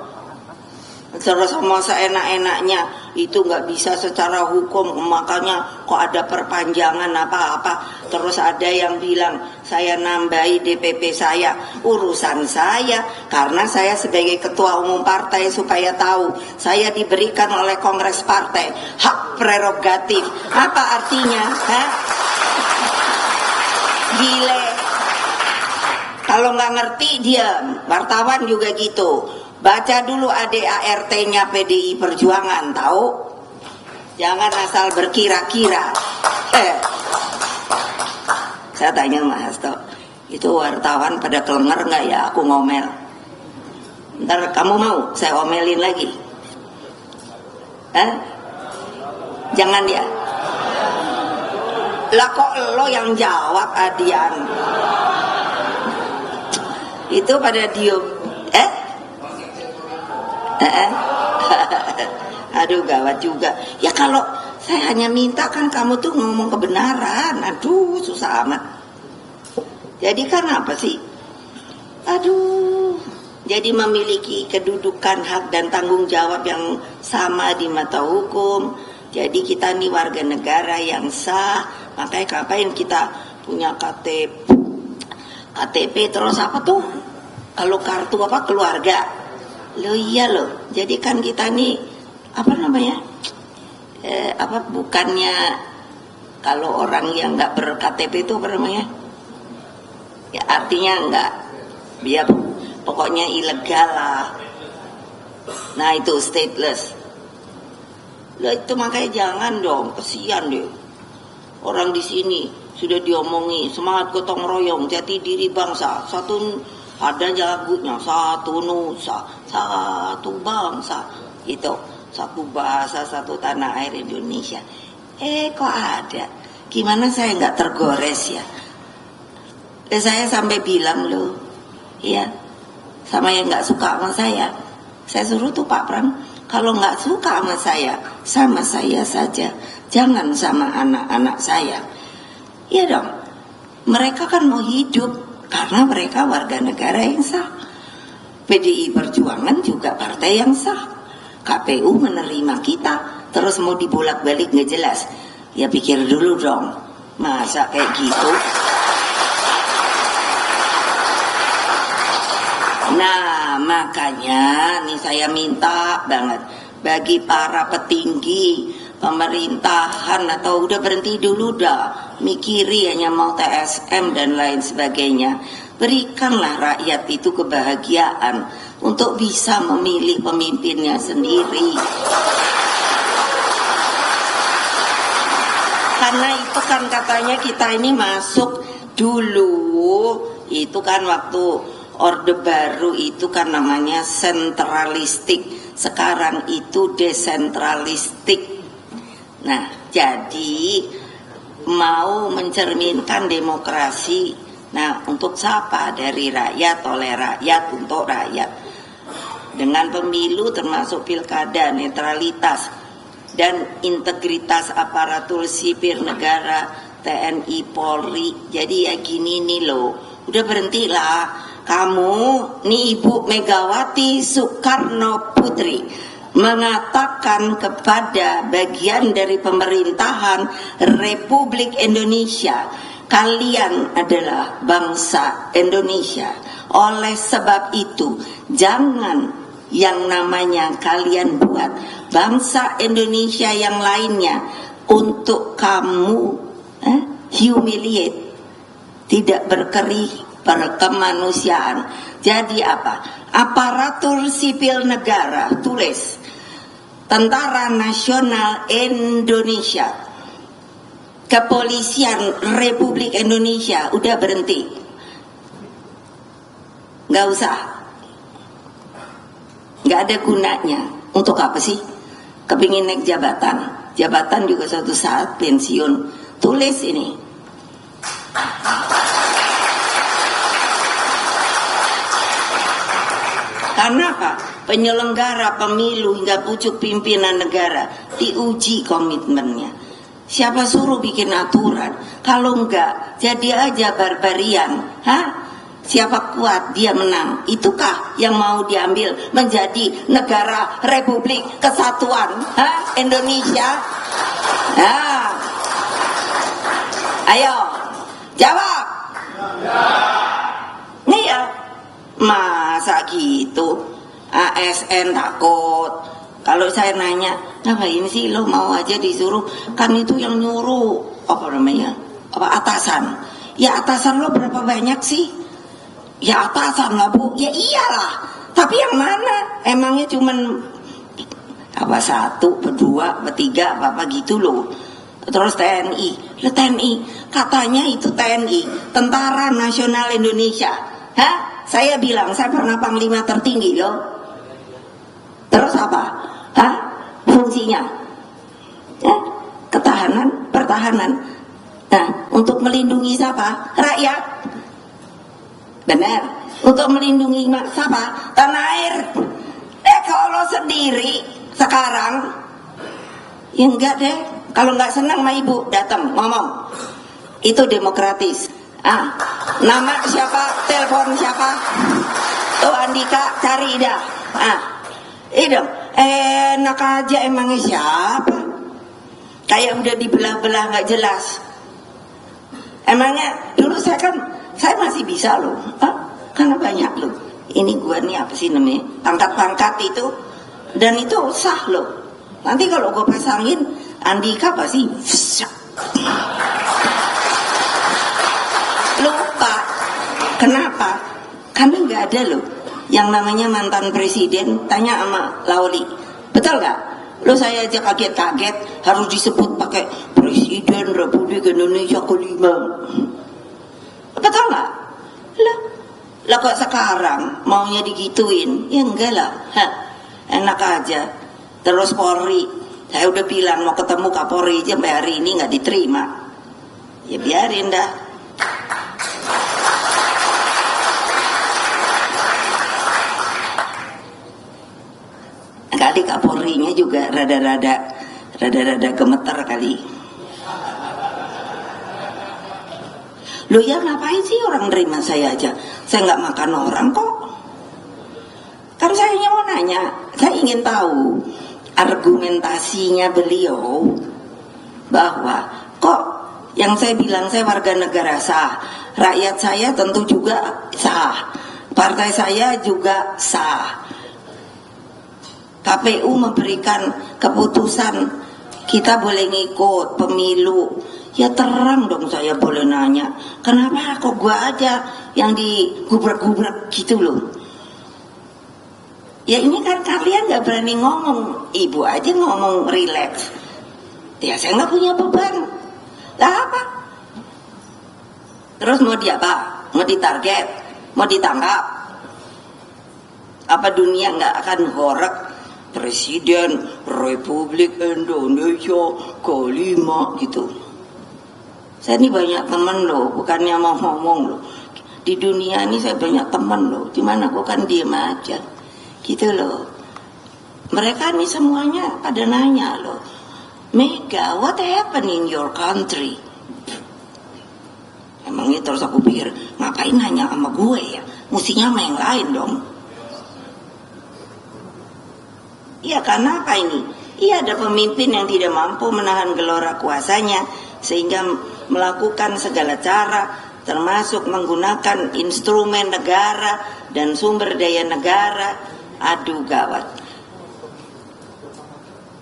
Terus sama seenak-enaknya itu nggak bisa secara hukum, makanya kok ada perpanjangan apa-apa. Terus ada yang bilang saya nambahi DPP saya, urusan saya, karena saya sebagai ketua umum partai supaya tahu saya diberikan oleh kongres partai hak prerogatif. Apa artinya? Gile. Kalau nggak ngerti diam. Wartawan juga gitu. Baca dulu ADART-nya PDI Perjuangan, tahu? Jangan asal berkira-kira. Saya tanya Mas Hasto, itu wartawan pada kelenger nggak ya aku ngomel? Ntar kamu mau saya omelin lagi? Jangan ya. Lah kok lo yang jawab Adian? Itu pada diem. Aduh gawat juga. Ya kalau saya hanya minta kan kamu tuh ngomong kebenaran. Aduh susah amat. Jadi kan apa sih? Aduh. Jadi memiliki kedudukan hak dan tanggung jawab yang sama di mata hukum. Jadi kita nih warga negara yang sah. Makanya ngapain kita punya KTP terus apa tuh? Kalau kartu apa keluarga? Loh iya loh. Jadi kan kita nih apa namanya? Bukannya kalau orang yang nggak ber-KTP itu apa namanya? Ya artinya nggak, dia pokoknya ilegal lah. Nah itu stateless. Lah itu makanya jangan dong, kesian deh. Orang di sini sudah diomongi semangat gotong royong, jati diri bangsa, satu ada lagunya, satu nusa, satu bangsa, itu satu bahasa, satu tanah air Indonesia. Kok ada? Gimana saya nggak tergores ya? Saya sampai bilang loh, ya, sama yang nggak suka sama saya suruh tuh Pak Pram, kalau nggak suka sama saya saja, jangan sama anak-anak saya. Iya dong, mereka kan mau hidup karena mereka warga negara yang sah. PDI Perjuangan juga partai yang sah. KPU menerima kita, terus mau dibolak-balik nggak jelas. Ya pikir dulu dong, masa kayak gitu? Nah makanya nih saya minta banget bagi para petinggi pemerintahan, atau udah berhenti dulu dah mikiri hanya mau TSM dan lain sebagainya. Berikanlah rakyat itu kebahagiaan untuk bisa memilih pemimpinnya sendiri. Karena itu kan katanya kita ini masuk dulu, itu kan waktu Orde Baru itu kan namanya sentralistik, sekarang itu desentralistik. Nah, jadi mau mencerminkan demokrasi. Nah, untuk siapa? Dari rakyat, oleh rakyat, untuk rakyat. Dengan pemilu termasuk pilkada, netralitas dan integritas aparatur sipil negara, TNI, Polri. Jadi ya gini nih loh, udah berhentilah kamu nih Ibu Megawati Soekarno Putri mengatakan kepada bagian dari pemerintahan Republik Indonesia, kalian adalah bangsa Indonesia. Oleh sebab itu, jangan yang namanya kalian buat bangsa Indonesia yang lainnya untuk kamu humiliate, tidak berkemanusiaan. Jadi apa? Aparatur sipil negara, tulis Tentara Nasional Indonesia, Kepolisian Republik Indonesia, udah berhenti. Nggak usah. Nggak ada gunanya. Untuk apa sih? Kepingin naik jabatan. Jabatan juga suatu saat pensiun. Tulis ini. Karena apa? Penyelenggara pemilu hingga pucuk pimpinan negara diuji komitmennya. Siapa suruh bikin aturan? Kalau enggak, jadi aja barbarian. Siapa kuat dia menang. Itukah yang mau diambil menjadi negara Republik Kesatuan Indonesia? Ayo jawab. Nih ya, masa gitu? ASN takut. Kalau saya nanya, ngapain sih lo mau aja disuruh? Kan itu yang nyuruh atasan. Ya atasan lo berapa banyak sih? Ya atasan lah Bu. Ya iyalah. Tapi yang mana? Emangnya cuman satu, berdua, bertiga, apa gitu loh. Terus TNI. TNI katanya itu TNI, Tentara Nasional Indonesia. Saya bilang saya pernah panglima tertinggi loh. Terus apa? Fungsinya ketahanan, pertahanan. Nah, untuk melindungi siapa? Rakyat. Benar. Untuk melindungi siapa? Tanah air. Kalau sendiri sekarang, ya enggak deh. Kalau enggak senang sama ibu, datang ngomong. Itu demokratis. Nama siapa? Telepon siapa? Tuh Andika, cari dah. Itu enak aja emangnya siapa? Kayak udah dibelah-belah nggak jelas. Emangnya dulu saya masih bisa loh, karena banyak loh. Ini gua nih apa sih namanya? Pangkat-pangkat itu, dan itu sah loh. Nanti kalau gua pasangin Andika pasti lupa. Kenapa? Karena nggak ada loh yang namanya mantan presiden, tanya sama Lauli, betul gak? Lo saya aja kaget-kaget harus disebut pakai Presiden Republik Indonesia kelima. Betul gak? Lah kok sekarang maunya digituin? Ya enggak lah, enak aja. Terus Polri, saya udah bilang mau ketemu Kapolri aja sampai hari ini nggak diterima. Ya biarin dah. Kali Kapolrinya juga rada-rada gemeter kali. Loh ya ngapain sih orang nerima saya aja? Saya nggak makan orang kok. Kan saya mau nanya, saya ingin tahu argumentasinya beliau bahwa kok yang saya bilang saya warga negara sah, rakyat saya tentu juga sah, partai saya juga sah. KPU memberikan keputusan kita boleh ngikut pemilu. Ya terang dong saya boleh nanya, kenapa kok gua aja yang digubrak-gubrak gitu loh. Ya ini kan kalian gak berani ngomong, ibu aja ngomong relax. Ya saya gak punya beban. Lah apa? Terus mau diapa? Mau ditarget? Mau ditangkap? Apa dunia gak akan horek Presiden Republik Indonesia kelima gitu? Saya ini banyak teman loh, bukannya mau ngomong loh. Di dunia ini saya banyak teman loh. Dimana aku kan diem aja, gitu loh. Mereka ini semuanya pada nanya loh, Mega, what happened in your country? Emangnya terus aku pikir, ngapain nanya sama gue ya? Mestinya sama yang lain dong. Iya karena apa ini? Iya ada pemimpin yang tidak mampu menahan gelora kuasanya, sehingga melakukan segala cara termasuk menggunakan instrumen negara dan sumber daya negara. Aduh gawat.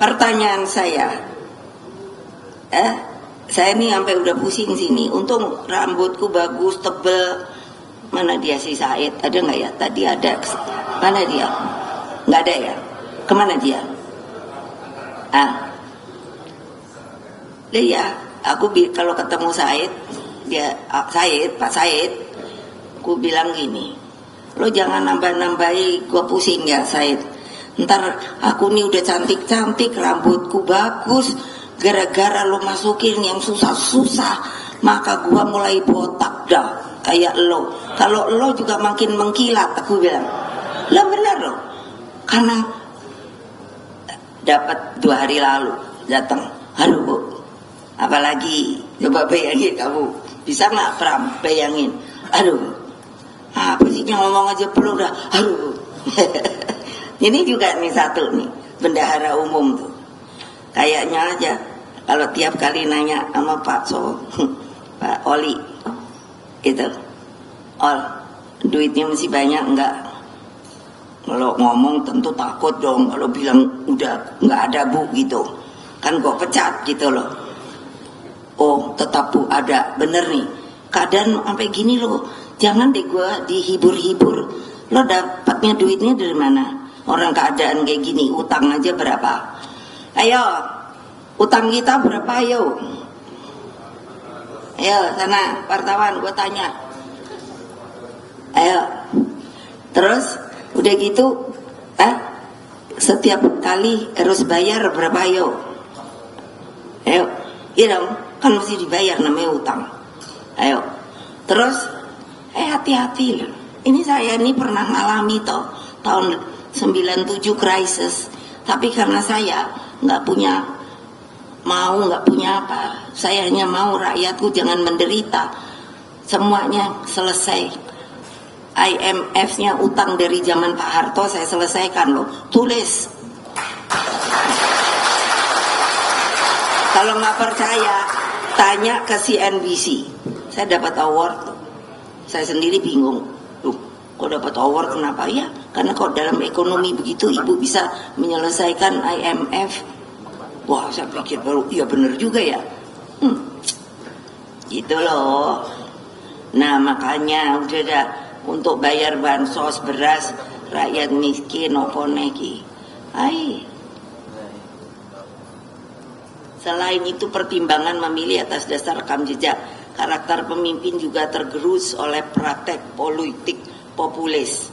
Pertanyaan saya ini sampai udah pusing sini. Untung rambutku bagus, tebel. Mana dia si Said? Ada nggak ya? Tadi ada. Mana dia? Nggak ada ya? Kemana dia? Ya, aku kalau ketemu Said, Pak Said, aku bilang gini, lo jangan nambah-nambahi, gue pusing ya Said. Ntar aku nih udah cantik-cantik, rambutku bagus, gara-gara lo masukin yang susah-susah, maka gue mulai botak dah, kayak lo. Kalau lo juga makin mengkilat, aku bilang, lah benar lo, karena dapat 2 hari lalu datang, halo Bu. Apalagi coba bayangin kamu, bisa nggak Pram bayangin? Aduh, apa sih ngomong aja perlu dah. Aduh, ini juga nih satu nih bendahara umum tuh. Kayaknya aja kalau tiap kali nanya sama Pak Oli, gitu, duitnya masih banyak enggak? Kalau ngomong tentu takut dong kalau bilang udah nggak ada Bu gitu, kan gue pecat gitu loh. Oh tetap Bu ada, bener nih keadaan sampai gini loh, jangan deh gue dihibur-hibur. Lo dapatnya duitnya dari mana? Orang keadaan kayak gini, utang aja berapa? Ayo, utang kita berapa ayo? Ayo sana wartawan, gue tanya. Ayo, terus udah gitu, setiap kali harus bayar berapa ayo? Ayo, iya dong, kan mesti dibayar namanya utang. Ayo, terus hati-hati loh. Ini saya ini pernah ngalami toh tahun 97 krisis, tapi karena saya nggak punya apa, saya hanya mau rakyatku jangan menderita, semuanya selesai. IMF-nya utang dari zaman Pak Harto saya selesaikan loh, tulis. Kalau nggak percaya, tanya ke CNBC. Saya dapat award, saya sendiri bingung. Loh, kok dapat award kenapa? Ya, karena kok dalam ekonomi begitu ibu bisa menyelesaikan IMF. Wah, saya pikir baru, iya bener juga ya. Gitu loh. Nah makanya udah untuk bayar bansos beras rakyat miskin opo neki. Selain itu, pertimbangan memilih atas dasar rekam jejak karakter pemimpin juga tergerus oleh praktek politik populis.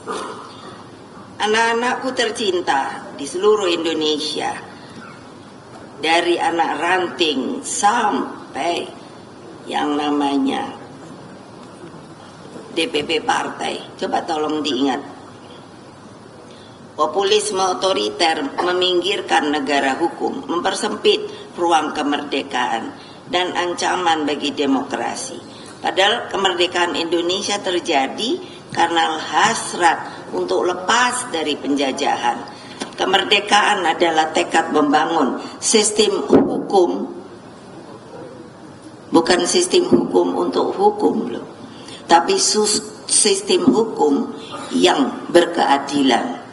Anak-anakku tercinta di seluruh Indonesia, dari anak ranting sampai yang namanya DPP partai, coba tolong diingat. Populisme otoriter meminggirkan negara hukum, mempersempit ruang kemerdekaan dan ancaman bagi demokrasi. Padahal kemerdekaan Indonesia terjadi karena hasrat untuk lepas dari penjajahan. Kemerdekaan adalah tekad membangun sistem hukum, bukan sistem hukum untuk hukum loh, tapi sistem hukum yang berkeadilan.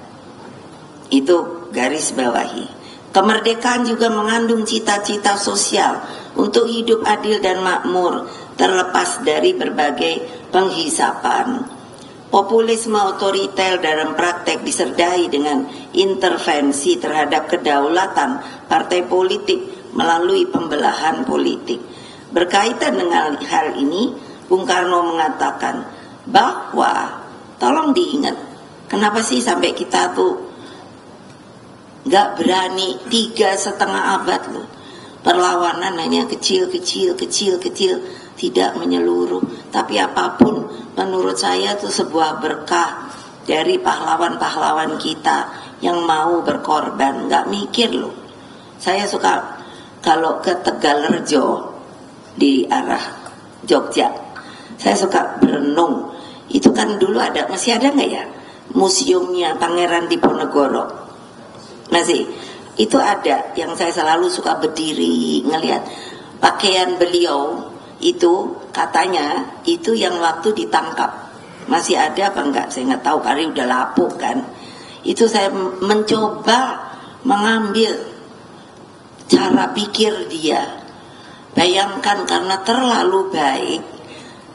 Itu garis bawahi. Kemerdekaan juga mengandung cita-cita sosial untuk hidup adil dan makmur, terlepas dari berbagai penghisapan. Populisme otoriter dalam praktek disertai dengan intervensi terhadap kedaulatan partai politik melalui pembelahan politik. Berkaitan dengan hal ini, Bung Karno mengatakan bahwa, tolong diingat, kenapa sih sampai kita tuh gak berani 3,5 abad loh. Perlawanan hanya kecil, tidak menyeluruh. Tapi apapun menurut saya itu sebuah berkah dari pahlawan-pahlawan kita yang mau berkorban, gak mikir loh. Saya suka kalau ke Tegalrejo di arah Jogja, saya suka berenung. Itu kan dulu ada, masih ada gak ya, museumnya Pangeran Diponegoro? Masih, itu ada yang saya selalu suka berdiri ngelihat pakaian beliau itu, katanya itu yang waktu ditangkap. Masih ada apa enggak saya nggak tahu, karena udah lapuk kan. Itu saya mencoba mengambil cara pikir dia. Bayangkan, karena terlalu baik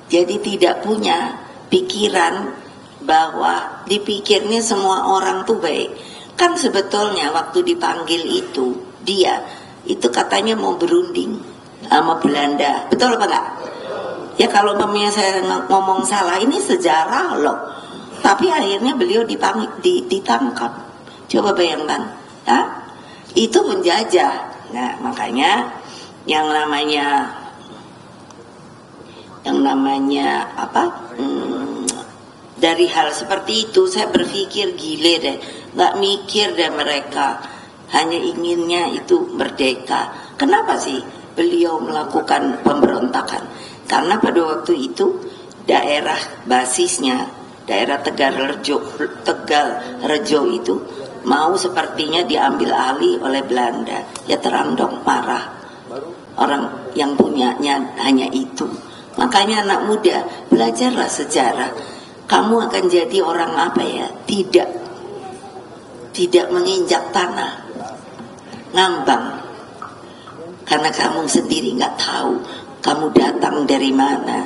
jadi tidak punya pikiran bahwa dipikirnya semua orang tuh baik. Kan sebetulnya waktu dipanggil itu, dia itu katanya mau berunding sama Belanda. Betul apa enggak? Ya kalau mamanya saya ngomong salah, ini sejarah loh. Tapi akhirnya beliau ditangkap. Coba bayangkan, ya? Itu penjajah. Nah makanya yang namanya apa? Dari hal seperti itu saya berpikir gile deh, nggak mikir deh mereka, hanya inginnya itu merdeka. Kenapa sih beliau melakukan pemberontakan? Karena pada waktu itu daerah basisnya, daerah Tegalrejo itu mau sepertinya diambil alih oleh Belanda. Ya terang dong, marah orang yang punyanya hanya itu. Makanya anak muda, belajarlah sejarah. Kamu akan jadi orang apa ya? Tidak menginjak tanah, ngambang. Karena kamu sendiri nggak tahu kamu datang dari mana.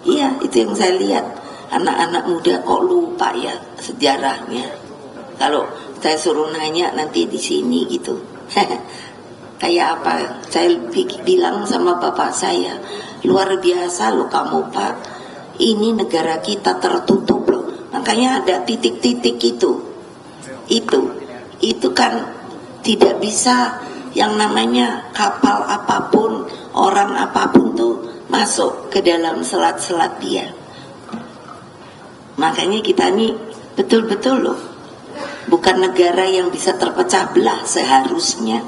Iya, itu yang saya lihat. Anak-anak muda kok lupa ya sejarahnya. Kalau saya suruh nanya nanti di sini gitu, kayak apa? Saya bilang sama bapak saya, luar biasa loh kamu Pak. Ini negara kita tertutup loh. Makanya ada titik-titik itu kan tidak bisa yang namanya kapal apapun, orang apapun tuh masuk ke dalam selat-selat dia. Makanya kita ini betul-betul loh, bukan negara yang bisa terpecah belah seharusnya,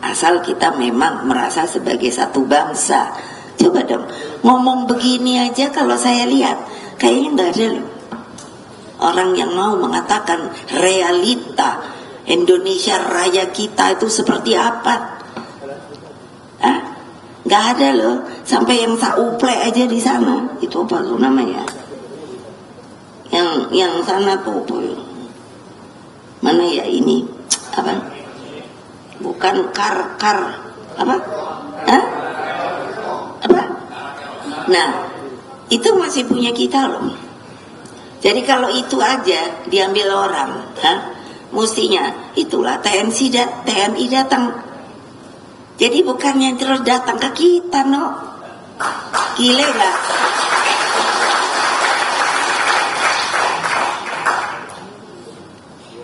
asal kita memang merasa sebagai satu bangsa. Coba dong, ngomong begini aja kalau saya lihat kayaknya nggak ada loh orang yang mau mengatakan realita Indonesia Raya kita itu seperti apa. Nggak ada loh, sampai yang sauple aja di sana. Itu apa tuh namanya? Yang sana tuh mana ya ini? Apa? Bukan kar apa? Apa? Nah, itu masih punya kita loh. Jadi kalau itu aja diambil orang, mestinya itulah TNI datang. Jadi bukannya terus datang ke kita, no. Gile nggak?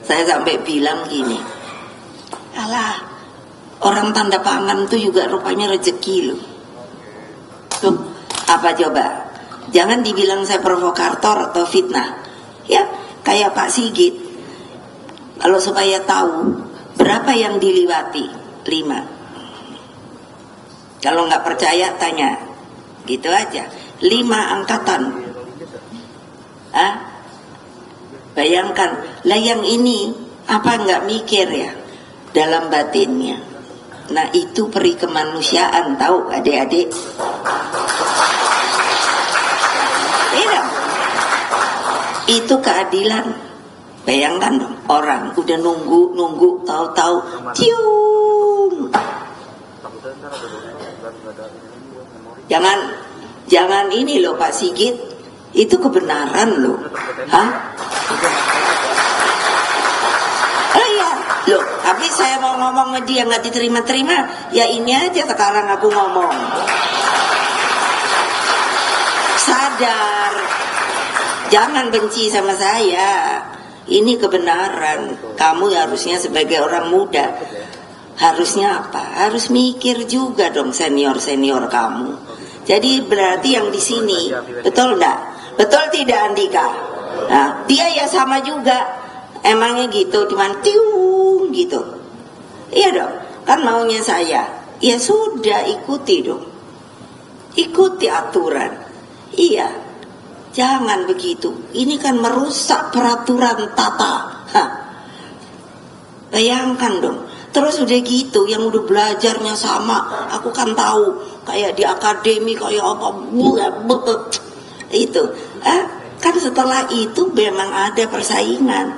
Saya sampai bilang gini, alah, orang tanda pangan tuh juga rupanya rezeki loh. Tuh, apa coba? Jangan dibilang saya provokator atau fitnah. Ya, kayak Pak Sigit. Kalau supaya tahu berapa yang diliwati, 5. Kalau nggak percaya tanya, gitu aja. 5 angkatan. Bayangkan, lah yang ini apa nggak mikir ya dalam batinnya. Nah itu peri kemanusiaan, tahu adik-adik. Iya, itu keadilan. Bayangkan dong, orang udah nunggu, tahu-tahu cium. Jangan ini loh Pak Sigit, itu kebenaran loh. Oh iya, loh, tapi saya mau ngomong sama dia nggak diterima-terima, ya ini aja sekarang aku ngomong. Sadar, jangan benci sama saya. Ini kebenaran. Kamu harusnya sebagai orang muda, harusnya apa? Harus mikir juga dong senior kamu. Jadi berarti yang di sini, betul enggak? Betul tidak Andika? Nah, dia ya sama juga. Emangnya gitu, cuman tiung gitu. Iya dong, kan maunya saya. Ya sudah, ikuti dong. Ikuti aturan. Iya, jangan begitu. Ini kan merusak peraturan tata. Bayangkan dong. Terus udah gitu, yang udah belajarnya sama, aku kan tahu kayak di akademi kayak apa, itu. Kan setelah itu memang ada persaingan.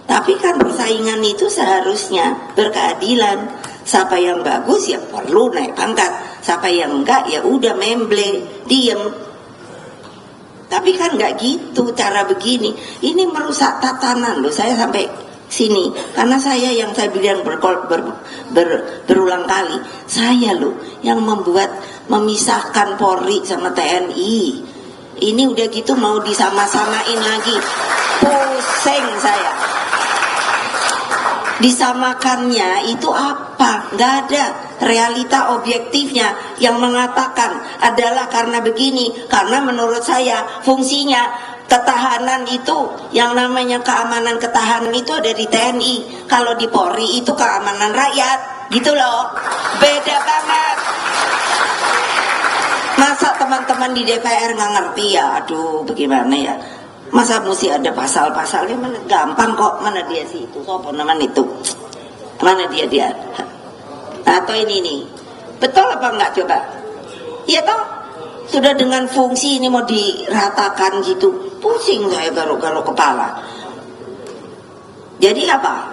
Tapi kan persaingan itu seharusnya berkeadilan. Siapa yang bagus ya perlu naik pangkat, siapa yang enggak ya udah memble, diem. Tapi kan enggak gitu cara begini. Ini merusak tatanan loh. Saya sampai sini karena saya yang saya bilang berulang kali, saya loh yang memisahkan Polri sama TNI. Ini udah gitu mau disama-samain lagi, pusing saya. Disamakannya itu apa? Nggak ada realita objektifnya yang mengatakan adalah karena begini. Karena menurut saya fungsinya ketahanan itu, yang namanya keamanan ketahanan itu ada di TNI. Kalau di Polri itu keamanan rakyat, gitu loh. Beda banget. Masa teman-teman di DPR nggak ngerti ya? Aduh, bagaimana ya? Masa mesti ada pasal-pasalnya? Mana gampang kok. Mana dia sih itu? Sopo namanya itu? Mana dia? Atau ini nih? Betul apa enggak coba? Iya toh? Sudah dengan fungsi ini mau diratakan gitu, pusing saya kalau kepala. Jadi apa?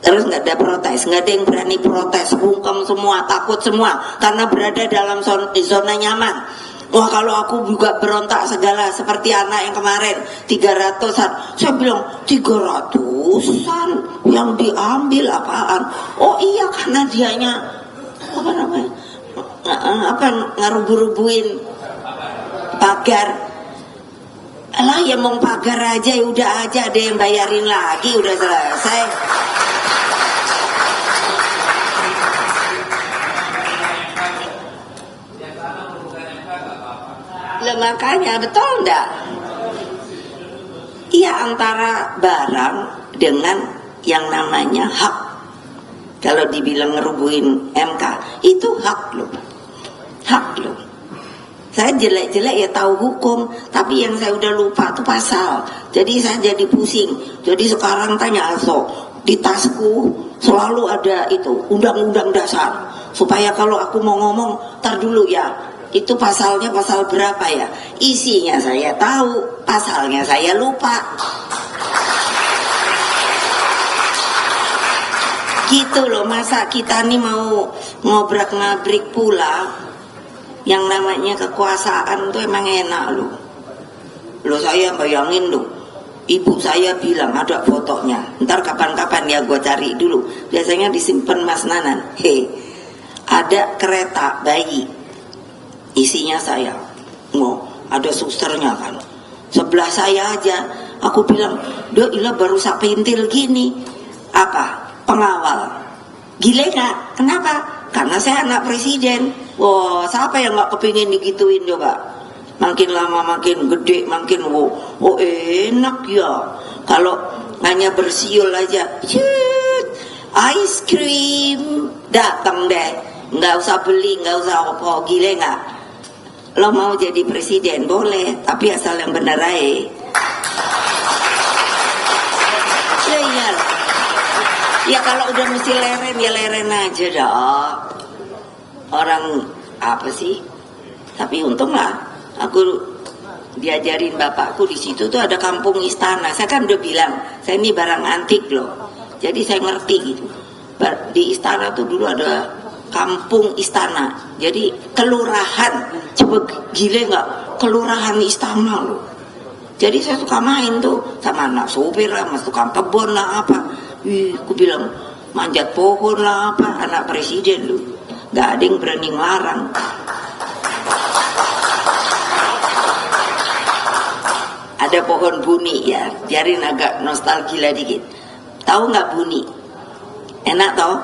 Terus nggak ada protes, nggak ada yang berani protes, bungkam semua, takut semua, karena berada dalam zona nyaman. Wah kalau aku juga berontak segala seperti anak yang kemarin 300-an. Saya bilang 300-an yang diambil apaan? Oh iya karena dianya apa namanya? Ngerubu-rubuin pagar. Alah ya mau pagar aja ya udah aja, ada yang bayarin lagi udah selesai. Lah makanya betul enggak? Iya, antara barang dengan yang namanya hak. Kalau dibilang ngerubuhin MK itu hak loh. Hak loh. Saya jelek-jelek ya tahu hukum, tapi yang saya udah lupa tuh pasal. Jadi saya jadi pusing. Jadi sekarang tanya Aso, di tasku selalu ada itu undang-undang dasar. Supaya kalau aku mau ngomong, tar dulu ya. Itu pasalnya pasal berapa ya? Isinya saya tahu, pasalnya saya lupa. Gitu loh, masa kita nih mau ngobrak-ngabrik pula. Yang namanya kekuasaan tuh emang enak loh. Loh saya bayangin loh, ibu saya bilang ada fotonya. Ntar kapan-kapan ya gue cari dulu. Biasanya disimpan Mas Nanan. Ada kereta bayi, isinya saya. Ada susternya kan. Sebelah saya aja. Aku bilang, "Duh ilah baru sapintil gini." Apa? Pengawal. Gile gak? Kenapa? Karena saya anak presiden. Wah, siapa yang gak kepingin digituin coba? Makin lama makin gede, makin enak ya. Kalau hanya bersiul aja, ice cream datang deh, nggak usah beli, nggak usah apa, gile nggak? Lo mau jadi presiden boleh, tapi asal yang benar aja. Ya kalau udah mesti leren ya leren aja dah. Orang apa sih? Tapi untung lah. Aku diajarin bapakku di situ tuh ada kampung istana. Saya kan udah bilang, saya ini barang antik loh. Jadi saya ngerti gitu. Di istana tuh dulu ada kampung istana. Jadi kelurahan. Coba gile nggak? Kelurahan istana loh. Jadi saya suka main tuh sama anak sopir lah, mas tukang kebun lah apa. Aku bilang manjat pohon lah apa. Anak presiden loh. Gak ada yang berani ngelarang. Ada pohon buni ya, biarin agak nostalgia dikit. Tahu nggak buni? Enak tau?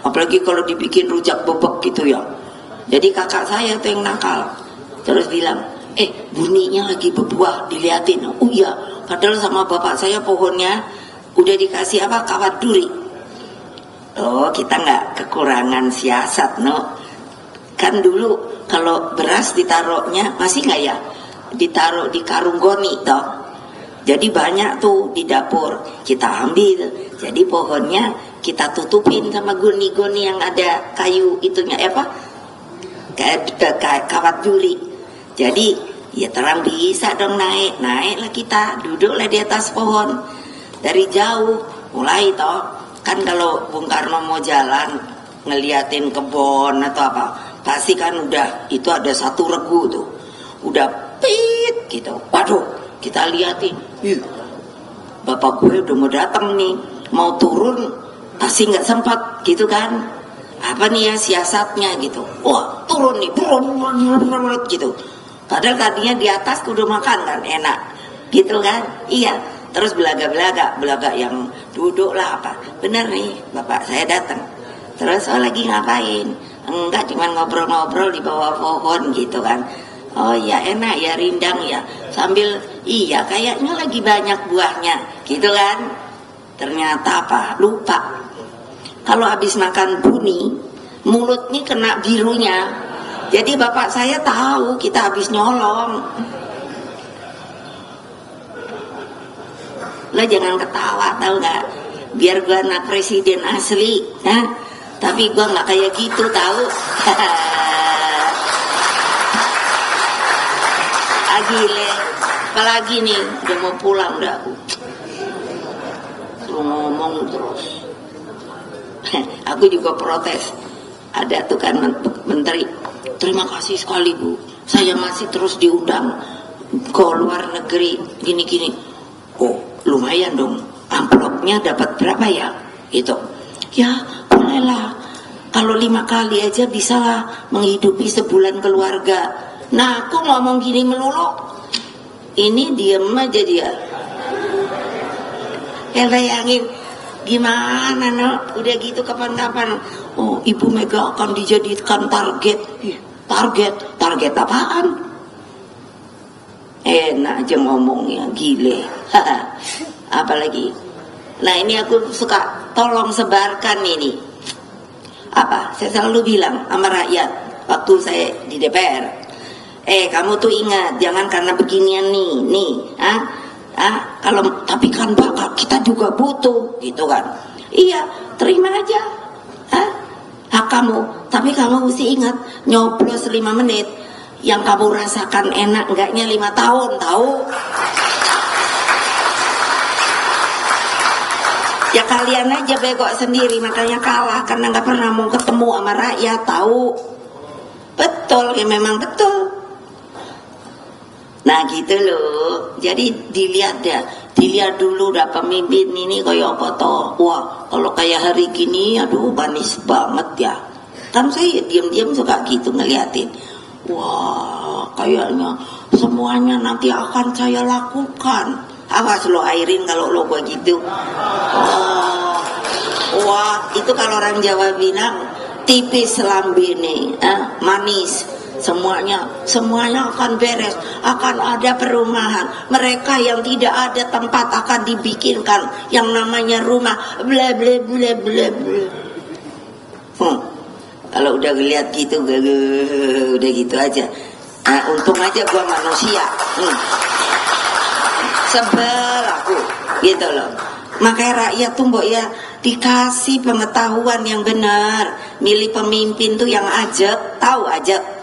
Apalagi kalau dibikin rujak bebek gitu ya. Jadi kakak saya tuh yang nakal. Terus bilang, buninya lagi berbuah, diliatin. Oh iya, padahal sama bapak saya pohonnya udah dikasih apa? Kawat duri. Oh, kita nggak kekurangan siasat, no. Kan dulu kalau beras ditaruhnya masih nggak ya? Ditaruh di karung goni toh. Jadi banyak tuh di dapur kita ambil. Jadi pohonnya kita tutupin sama goni-goni yang ada kayu itunya apa? Kayak kawat juri. Jadi ya terang bisa dong naiklah kita, duduklah di atas pohon. Dari jauh mulai toh. Kan kalau Bung Karno mau jalan ngeliatin kebun atau apa, pasti kan udah itu ada satu regu tuh. Udah pit gitu. Waduh, kita liatin. Bapak gue udah mau datang nih, mau turun pasti nggak sempat gitu kan. Apa nih ya siasatnya gitu. Wah, turun nih, gitu. Padahal tadinya di atas udah makan kan, enak. Gitu kan? Iya. Terus belaga yang duduk lah apa. Bener nih, bapak saya datang. Terus lagi ngapain? Enggak, cuma ngobrol-ngobrol di bawah pohon gitu kan. Oh ya enak ya, rindang ya. Sambil iya kayaknya lagi banyak buahnya gitu kan. Ternyata apa? Lupa. Kalau habis makan buni, mulutnya kena birunya. Jadi bapak saya tahu kita habis nyolong. Lo jangan ketawa, tahu nggak? Biar gue anak presiden asli, tapi gue nggak kayak gitu, tahu? Gile, apalagi nih udah mau pulang dah aku. Suruh ngomong terus. Aku juga protes. Ada tuh kan menteri, terima kasih sekali Bu, saya masih terus diundang ke luar negeri gini-gini. Oh lumayan dong, amplopnya dapat berapa ya? Itu ya bolehlah, kalau 5 kali aja bisalah menghidupi sebulan keluarga. Nah aku ngomong gini melulu, ini diem aja dia. Ya bayangin gimana no? Udah gitu kapan-kapan, oh Ibu Mega akan dijadikan target. Target apaan? Enak aja ngomongnya, gile. Apalagi. Nah ini aku suka tolong sebarkan ini. Apa? Saya selalu bilang sama rakyat waktu saya di DPR. Kamu tuh ingat, jangan karena beginian nih, kalau tapi kan Bapak kita juga butuh, gitu kan? Iya, terima aja, hak kamu. Tapi kamu mesti ingat, nyoblos 5 menit, yang kamu rasakan enak enggaknya 5 tahun, tahu? Ya kalian aja begok sendiri, makanya kalah karena nggak pernah mau ketemu sama rakyat, tahu? Betul, ya memang betul. Nah gitu loh. Jadi dilihat dulu dah pemimpin ini kayak apa toh. Wah kalau kayak hari gini aduh manis banget ya. Kan saya diam-diam suka gitu ngeliatin. Wah kayaknya semuanya nanti akan saya lakukan. Awas lo Airin kalau lo begitu. Oh, wah itu kalau orang Jawa bilang tipis lambene, manis. Semuanya akan beres, akan ada perumahan. Mereka yang tidak ada tempat akan dibikinkan yang namanya rumah. Bla bla bla bla bla. Kalau udah lihat gitu, udah gitu aja. Untung aja gua manusia. Sebel aku, gitu loh. Makanya rakyat tuh mbok ya dikasih pengetahuan yang benar. Milih pemimpin tuh yang ajak, tahu ajak.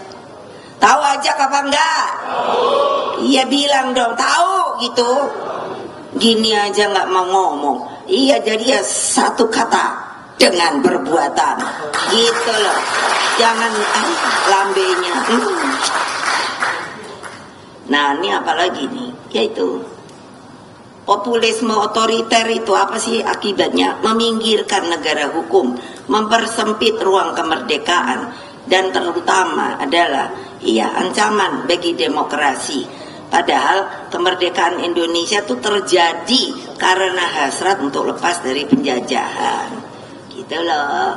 Tahu aja apa enggak? Iya bilang dong, tahu gitu. Gini aja nggak mau ngomong. Iya jadi ya satu kata dengan perbuatan. Gitu loh. Jangan lambenya. Nah ini apalagi nih? Yaitu populisme otoriter itu apa sih akibatnya? Meminggirkan negara hukum, mempersempit ruang kemerdekaan, dan terutama adalah ancaman bagi demokrasi. Padahal kemerdekaan Indonesia itu terjadi karena hasrat untuk lepas dari penjajahan. Gitu loh.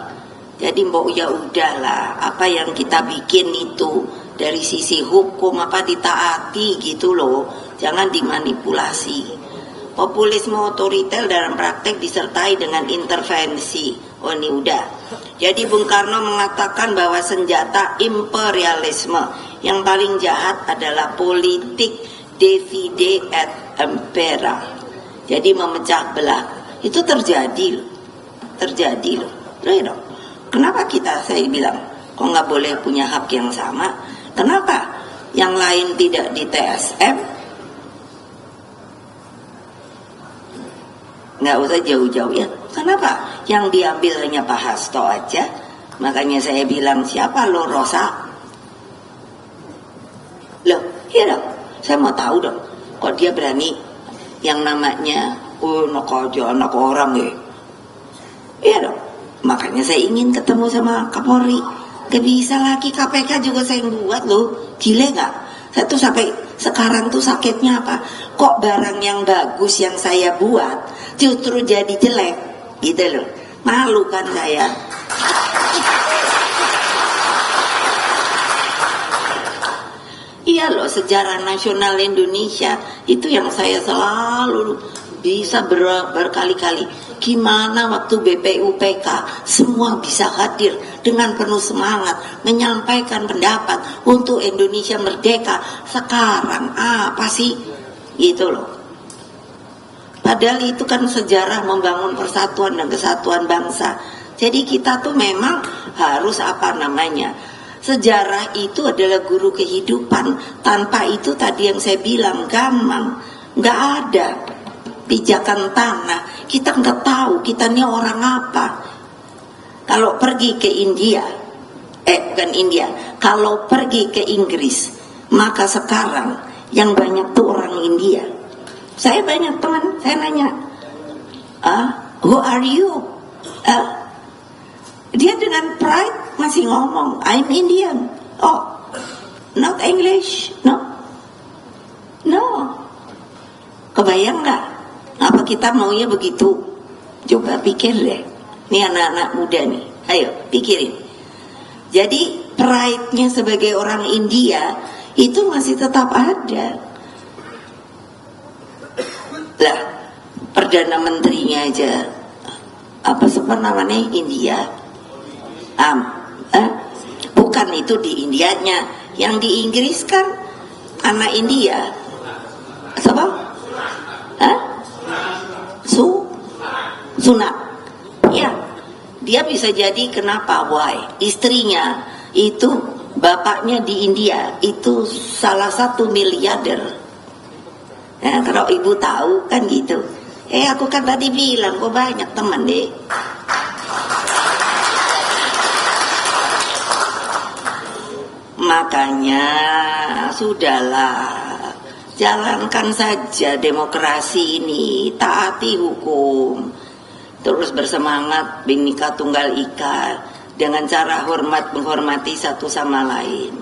Jadi mbok ya udahlah, apa yang kita bikin itu dari sisi hukum apa ditaati gitu loh. Jangan dimanipulasi. Populisme otoriter dalam praktek disertai dengan intervensi. Oh ini udah. Jadi Bung Karno mengatakan bahwa senjata imperialisme yang paling jahat adalah politik divide et impera. Jadi memecah belah. Itu terjadi loh. Loh. Kenapa saya bilang kok nggak boleh punya hak yang sama? Kenapa yang lain tidak di TSM? Nggak usah jauh-jauh ya. Kenapa yang diambil hanya Pak Hasto aja? Makanya saya bilang siapa lo Rosa? Loh, iya dong. Saya mau tahu dong. Kok dia berani yang namanya anak orang ya? Iya dong. Makanya saya ingin ketemu sama Kapolri. Gak bisa lagi KPK juga saya yang buat loh. Gile gak? Saya tuh sampai sekarang tuh sakitnya apa? Kok barang yang bagus yang saya buat justru jadi jelek gitu loh. Malu kan saya. Iya loh, sejarah nasional Indonesia itu yang saya selalu bisa berkali-kali. Gimana waktu BPUPK semua bisa hadir dengan penuh semangat menyampaikan pendapat untuk Indonesia merdeka. Sekarang apa sih? Gitu loh. Padahal itu kan sejarah membangun persatuan dan kesatuan bangsa. Jadi kita tuh memang harus sejarah itu adalah guru kehidupan. Tanpa itu tadi yang saya bilang gampang, nggak ada pijakan tanah. Kita nggak tahu kita ini orang apa. Kalau pergi ke India, bukan India. Kalau pergi ke Inggris, maka sekarang yang banyak tuh orang India. Saya banyak teman, saya nanya, who are you? Dia dengan pride masih ngomong, I'm Indian. Oh, not English, no. Kebayang nggak? Apa kita maunya begitu? Coba pikir deh. Ini anak-anak muda nih, ayo pikirin. Jadi pride-nya sebagai orang India itu masih tetap ada. Lah, Perdana Menterinya aja namanya India. Bukan itu di Indianya, yang di Inggris kan anak India. Siapa? Sunak. Ya, dia bisa jadi kenapa? Why? Istrinya itu bapaknya di India itu salah satu miliarder. Nah, kalau ibu tahu kan gitu. Aku kan tadi bilang kok banyak teman deh. Makanya sudahlah, jalankan saja demokrasi ini, taati hukum, terus bersemangat Bhinneka Tunggal Ika dengan cara menghormati satu sama lain.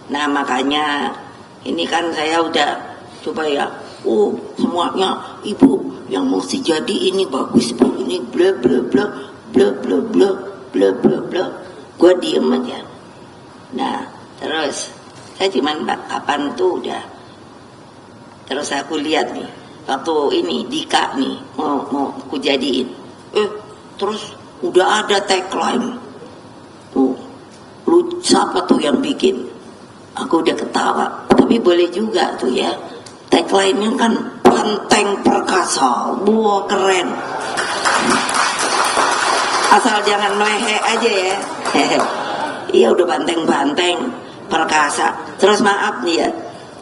Nah makanya ini kan saya udah coba ya, semuanya ibu yang mesti jadi ini bagus bu, ini bla bla bla bla bla bla bla bla bla, gue diem aja. Nah terus saya cuman kapan tuh udah, terus aku lihat nih waktu ini Dika nih mau aku jadiin, terus udah ada tagline, lu siapa tuh yang bikin? Aku udah ketawa, tapi boleh juga tuh ya, tagline-nya kan Banteng Perkasa, wah keren. Asal jangan lehe aja ya. Iya udah banteng-banteng perkasa. Terus maaf nih ya,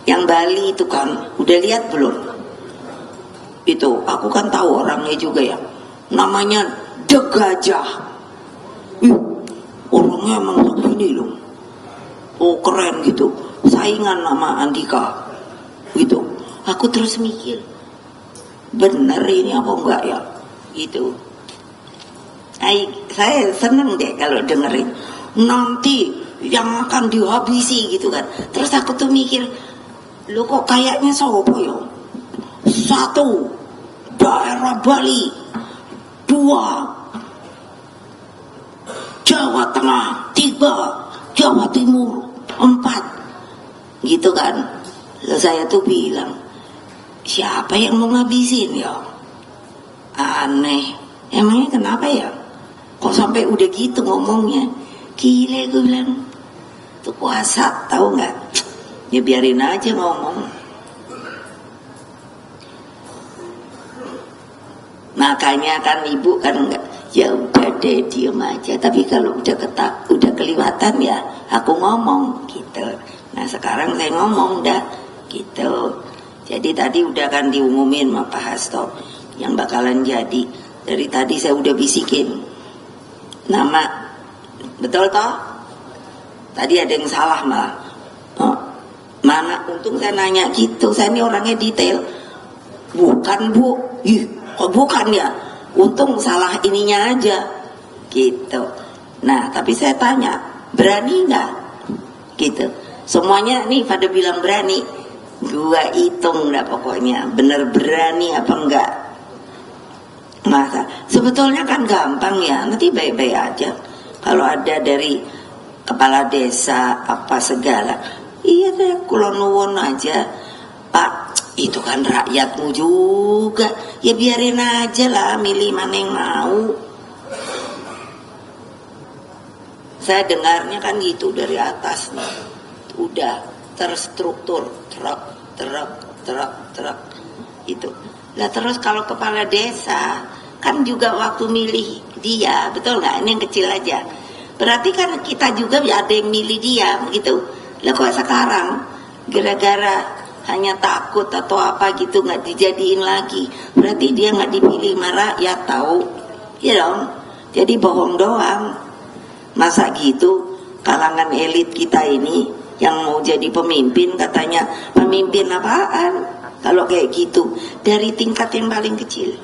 yang Bali itu kan udah lihat belum? Itu aku kan tahu orangnya juga ya, namanya The Gajah. Orangnya emang begini loh. Oh keren gitu, saingan sama Andika gitu. Aku terus mikir, bener ini apa enggak ya gitu. Saya seneng deh kalau dengerin, nanti yang akan dihabisi gitu kan. Terus aku tuh mikir, lu kok kayaknya sopo ya? 1, daerah Bali. 2, Jawa Tengah. 3, Jawa Timur. 4, gitu kan. Lalu saya tuh bilang, siapa yang mau ngabisin ya? Aneh. Emangnya kenapa ya? Kok sampai udah gitu ngomongnya? Gile gue bilang. Itu kuasa, tahu nggak? Ya biarin aja ngomong. Makanya kan ibu kan enggak, ya udah deh diem aja. Tapi kalau udah kelewatan ya aku ngomong gitu. Nah sekarang saya ngomong dah gitu. Jadi tadi udah kan diumumin sama Pak Hasto yang bakalan jadi. Dari tadi saya udah bisikin nama, betul toh? Tadi ada yang salah malah. Mana untung saya nanya gitu. Saya ini orangnya detail. Bukan bu, kok bukan ya? Untung salah ininya aja gitu. Nah tapi saya tanya, berani nggak? Gitu. Semuanya nih pada bilang berani. Gua hitung dah pokoknya, bener berani apa enggak. Masa sebetulnya kan gampang ya, nanti baik-baik aja. Kalau ada dari kepala desa apa segala, iya deh kulon nuwun aja. Pak, itu kan rakyatmu juga, ya biarin aja lah, milih mana yang mau. Saya dengarnya kan gitu dari atas nih, udah terstruktur, truk itu. Lah terus kalau kepala desa kan juga waktu milih dia, betul nggak? Ini yang kecil aja. Berarti kan kita juga ada yang milih dia, begitu. Lah kok sekarang gara-gara hanya takut atau apa gitu nggak dijadiin lagi, berarti dia nggak dipilih sama rakyat, tahu? Ya dong. Jadi bohong doang. Masa gitu kalangan elit kita ini yang mau jadi pemimpin katanya pemimpin apaan? Kalau kayak gitu dari tingkat yang paling kecil.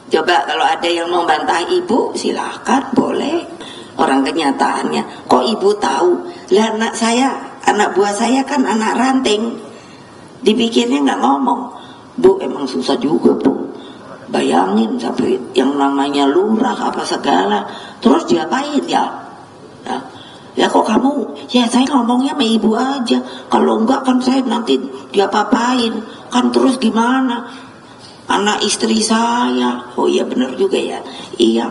Coba kalau ada yang mau bantah ibu silakan, boleh. Orang kenyataannya kok ibu tahu? Lah anak buah saya kan anak ranting. Dipikirnya nggak ngomong. Bu emang susah juga bu. Bayangin sampai yang namanya lurah apa segala, terus diapain ya? Nah, ya kok kamu, ya saya ngomongnya sama ibu aja. Kalau enggak kan saya nanti diapa-apain. Kan terus gimana? Anak istri saya. Oh iya benar juga ya. Iya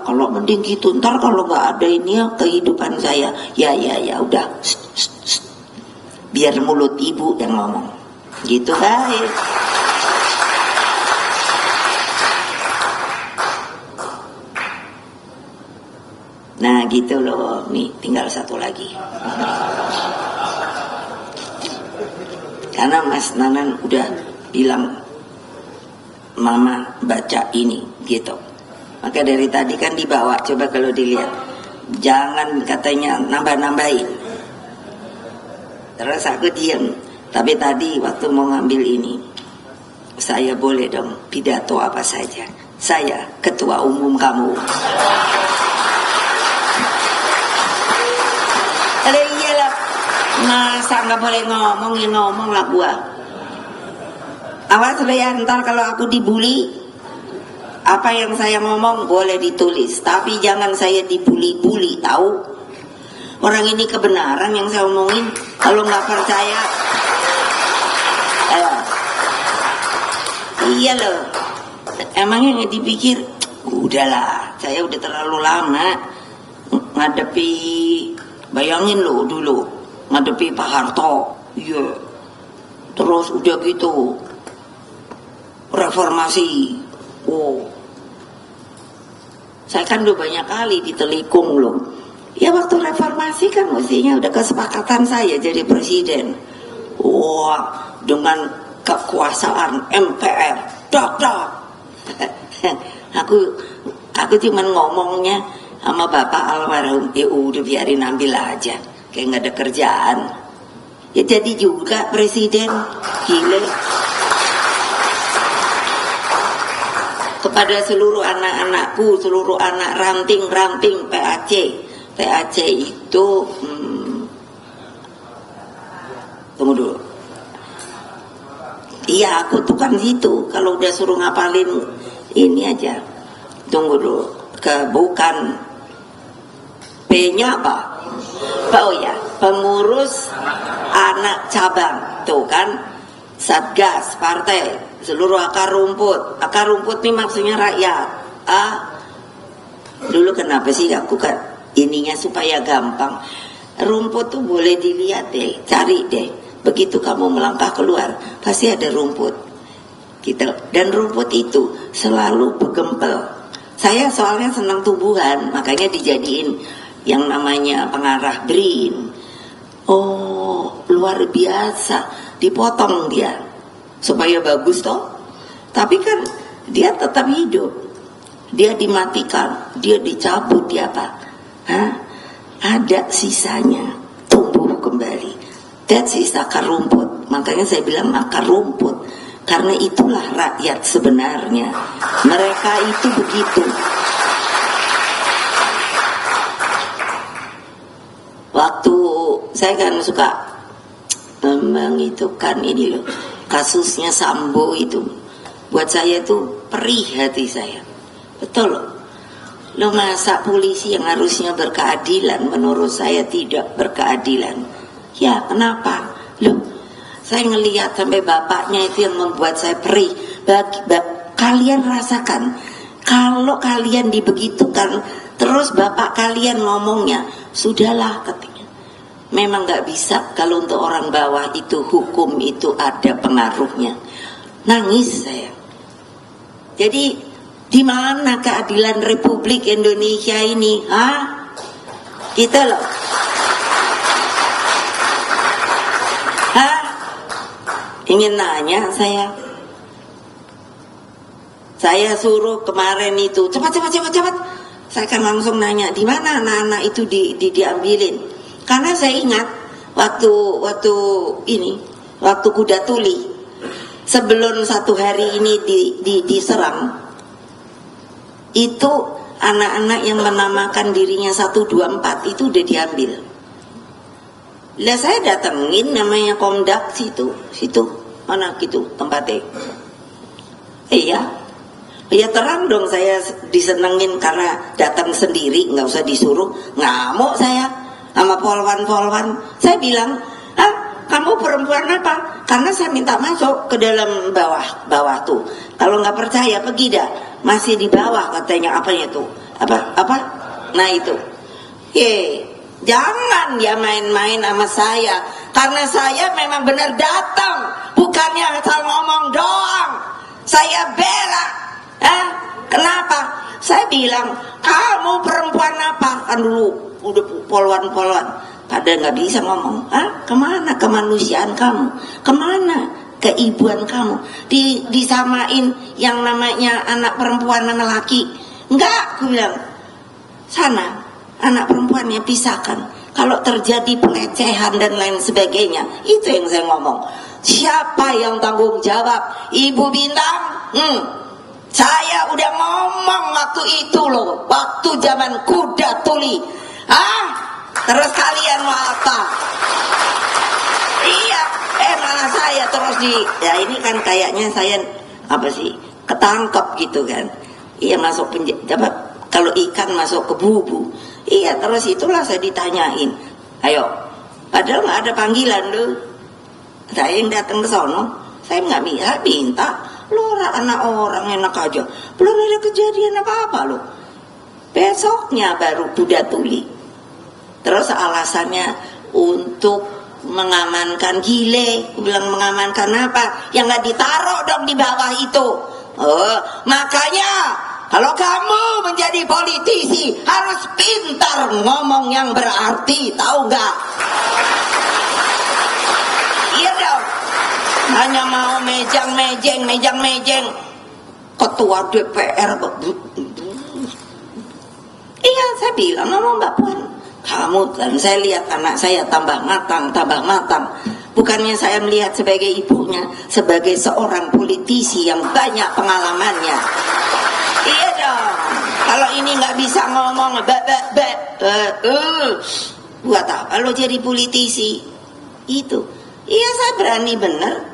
kalau mending gitu. Ntar kalau nggak ada ini ya kehidupan saya. Ya udah. Biar mulut ibu yang ngomong. Gitu baik. Nah gitu loh. Nih tinggal satu lagi. Karena Mas Nanan udah bilang Mama baca ini gitu. Maka dari tadi kan dibawa, coba kalau dilihat, jangan katanya nambah-nambahin. Terus aku diam. Tapi tadi waktu mau ngambil ini, saya boleh dong pidato apa saja. Saya ketua umum kamu. Iyalah, masa nggak boleh ngomong lah gua. Awas ya, ntar kalau aku dibully, apa yang saya ngomong boleh ditulis, tapi jangan saya dibully-bully, tahu? Orang ini kebenaran yang saya omongin. Kalau nggak percaya, iya loh. Emangnya dipikir, udahlah, saya udah terlalu lama ngadepi, bayangin loh dulu ngadepi Pak Harto, iya. Terus udah gitu reformasi, saya kan udah banyak kali ditelikung loh. Ya waktu reformasi kan mestinya udah kesepakatan saya jadi presiden. Wah, dengan kekuasaan MPR, dok. aku cuman ngomongnya sama Bapak almarhum, ya udah biarin ambil aja, kayak nggak ada kerjaan. Ya jadi juga presiden, gile. Kepada seluruh anak-anakku, seluruh anak ranting-ranting PAC itu tunggu dulu. Iya, aku tuh kan situ. Kalau udah suruh ngapalin ini aja. Tunggu dulu. Bukan P-nya apa? Oh ya, pengurus anak cabang. Tuh kan, Satgas partai, seluruh akar rumput. Akar rumput nih maksudnya rakyat. Dulu kenapa sih aku kan ininya supaya gampang. Rumput tuh boleh dilihat deh, cari deh. Begitu kamu melangkah keluar, pasti ada rumput gitu. Dan rumput itu selalu bergempel. Saya soalnya senang tumbuhan, makanya dijadiin yang namanya pengarah BRIN. Oh, luar biasa. Dipotong dia supaya bagus toh. Tapi kan dia tetap hidup. Dia dimatikan, dia dicabut, dia apa? Ada sisanya, tumbuh kembali. That is akar rumput. Makanya saya bilang akar rumput, karena itulah rakyat sebenarnya. Mereka itu begitu. Waktu saya kan suka menghitungkan ini loh, kasusnya Sambo itu, buat saya itu perih hati saya. Betul loh. Lo masa polisi yang harusnya berkeadilan, menurut saya tidak berkeadilan. Ya kenapa? Loh, saya ngelihat sampai bapaknya itu yang membuat saya perih. Kalian rasakan, kalau kalian dibegitukan, terus bapak kalian ngomongnya, sudahlah katanya. Memang gak bisa kalau untuk orang bawah itu hukum itu ada pengaruhnya. Nangis saya. Jadi di mana keadilan Republik Indonesia ini? Kita loh. Ingin nanya saya suruh kemarin itu cepat. Saya kan langsung nanya di mana anak-anak itu diambilin. Karena saya ingat waktu kuda tuli sebelum satu hari ini diserang, itu anak-anak yang menamakan dirinya 124 itu udah diambil. Lah saya datengin namanya Komdak situ mana gitu tempatnya. Iya terang dong, saya disenengin karena datang sendiri, nggak usah disuruh. Ngamuk saya sama polwan. Saya bilang, kamu perempuan apa? Karena saya minta masuk ke dalam bawah tuh. Kalau nggak percaya pergi dah, masih di bawah katanya apanya tuh? Apa? Nah itu. Jangan ya main-main sama saya, karena saya memang benar datang, bukannya asal ngomong doang. Saya bela. Kenapa? Saya bilang, kamu perempuan apa? Kan dulu udah polwan pada nggak bisa ngomong. Kemana kemanusiaan kamu? Kemana keibuan kamu? Disamain yang namanya anak perempuan sama laki. Enggak, aku bilang, sana anak perempuannya pisahkan. Kalau terjadi pelecehan dan lain sebagainya, itu yang saya ngomong. Siapa yang tanggung jawab? Ibu Bintang? Saya udah ngomong waktu itu loh, waktu zaman kuda tuli. Terus kalian mau apa? Iya, malah saya terus ya ini kan kayaknya saya apa sih, ketangkep gitu kan. Iya, masuk penjara. Kalau ikan masuk ke bubu. Iya, terus itulah saya ditanyain. Ayo, padahal nggak ada panggilan loh. Saya yang datang ke sono, saya nggak minta. Lo anak orang enak aja, belum ada kejadian apa-apa loh. Besoknya baru kuda tuli. Terus alasannya untuk mengamankan gile. Bilang mengamankan apa? Yang nggak ditaruh dong di bawah itu. Makanya kalau kamu menjadi politisi harus pintar ngomong yang berarti, tahu nggak? Iya dong. Hanya mau mejang-mejeng ketua DPR. Iya, saya bilang sama Mbak Puan, kamu, dan saya lihat anak saya tambah matang. Bukannya saya melihat sebagai ibunya, sebagai seorang politisi yang banyak pengalamannya. Iya dong. Kalau ini nggak bisa ngomong, buat apa lo jadi politisi? Itu. Iya, saya berani bener.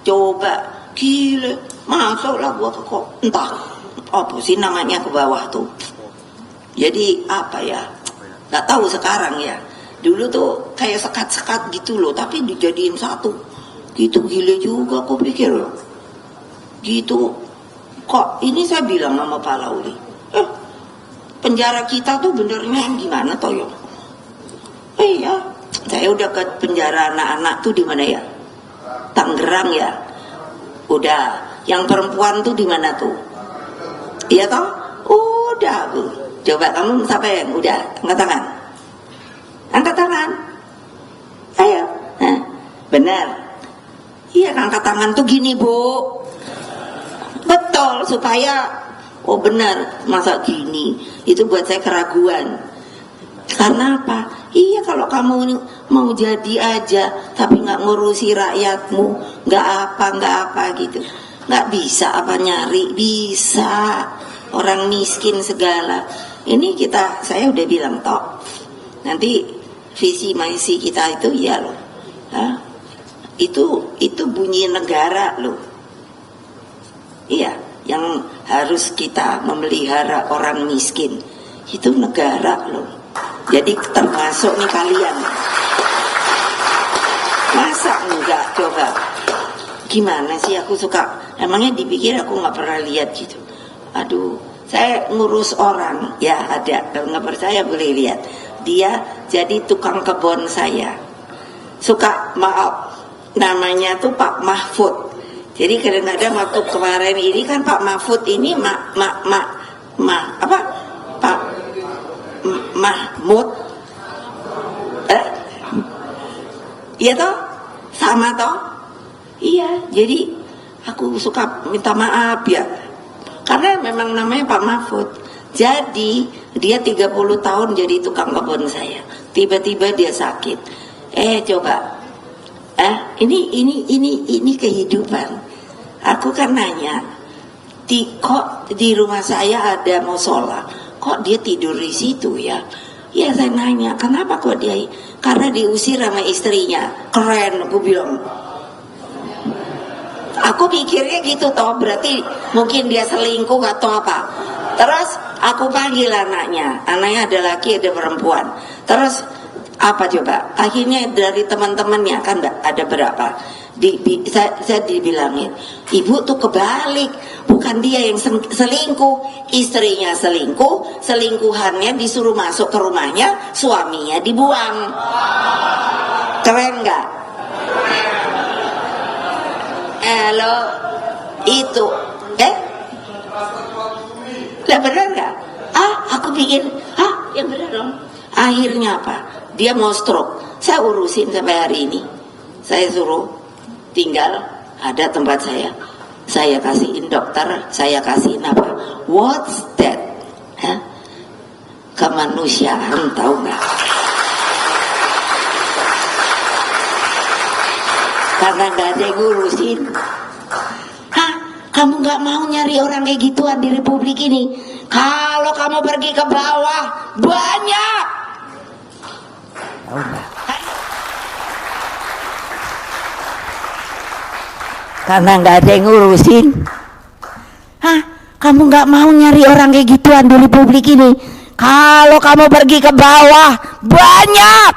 Coba, gila, masuklah gua ke entah apa sih namanya ke bawah tuh. Jadi apa ya? Nggak tahu sekarang ya. Dulu tuh kayak sekat-sekat gitu loh, tapi dijadiin satu. Gitu gile juga aku pikir loh. Gitu. Kok ini saya bilang sama Pak Lauli. Penjara kita tuh benernya gimana toh ya? Iya, saya udah ke penjara anak-anak tuh di mana ya? Tangerang ya. Udah. Yang perempuan tuh di mana tuh? Iya toh? Udah, Bu. Coba kamu siapa yang udah angkat tangan? Angkat tangan. Ayo. Benar. Iya, angkat tangan tuh gini, Bu. Betul, supaya benar, masa gini. Itu buat saya keraguan. Karena apa? Iya, kalau kamu mau jadi aja tapi nggak ngurusi rakyatmu, nggak apa gitu, nggak bisa apa nyari? Bisa. Orang miskin segala. Ini saya udah bilang toh, nanti visi misi kita itu ya loh, itu bunyi negara loh. Iya, yang harus kita memelihara orang miskin itu negara loh. Jadi termasuk nih kalian. Masa enggak coba? Gimana sih, aku suka, emangnya dipikir aku nggak pernah lihat gitu. Aduh, saya ngurus orang ya, ada, kalau nggak percaya boleh lihat. Dia jadi tukang kebun saya. Suka, maaf, namanya tuh Pak Mahfud. Jadi kadang-kadang waktu kemarin ini kan Pak Mahfud ini Pak Mahmud, iya toh, sama toh, iya. Jadi aku suka minta maaf ya, karena memang namanya Pak Mahfud. Jadi dia 30 tahun jadi tukang kebun saya. Tiba-tiba dia sakit. Coba, ini kehidupan. Aku kan nanya, kok di rumah saya ada musola, kok dia tidur di situ ya? Ya saya nanya, kenapa kok dia? Karena diusir sama istrinya. Keren, aku bilang. Aku pikirnya gitu toh, berarti mungkin dia selingkuh atau apa. Terus aku panggil anaknya ada laki ada perempuan. Terus apa coba? Akhirnya dari teman-temannya kan ada berapa? Saya dibilangin, ibu tuh kebalik, bukan dia yang selingkuh, istrinya selingkuh, selingkuhannya disuruh masuk ke rumahnya, suaminya dibuang. Keren nggak? Halo, itu, lah benar nggak? Aku bikin, yang benar dong. Akhirnya apa? Dia mau stroke. Saya urusin sampai hari ini. Saya suruh tinggal ada tempat saya kasihin dokter, saya kasihin apa? What's that? Kemanusiaan, tahu nggak? karena nggak ada yang ngurusin. Hah? Kamu nggak mau nyari orang kayak gituan di Republik ini? Kalau kamu pergi ke bawah, banyak. Karena nggak ada yang ngurusin. Hah? Kamu nggak mau nyari orang kayak gituan di Republik ini? Kalau kamu pergi ke bawah, banyak.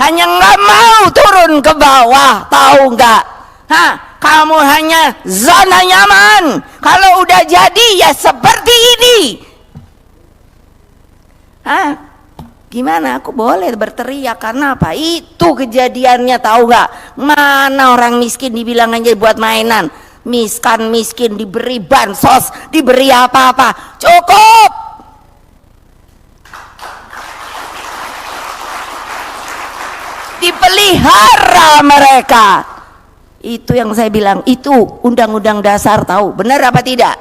Hanya nggak mau turun ke bawah, tahu nggak? Hah? Kamu hanya zona nyaman. Kalau udah jadi ya seperti ini. Hah? Gimana aku boleh berteriak karena apa? Itu kejadiannya, tahu nggak? Mana orang miskin dibilang aja buat mainan. Miskin diberi bansos, diberi apa-apa. Cukup. Dipelihara mereka. Itu yang saya bilang, itu undang-undang dasar, tahu benar apa tidak?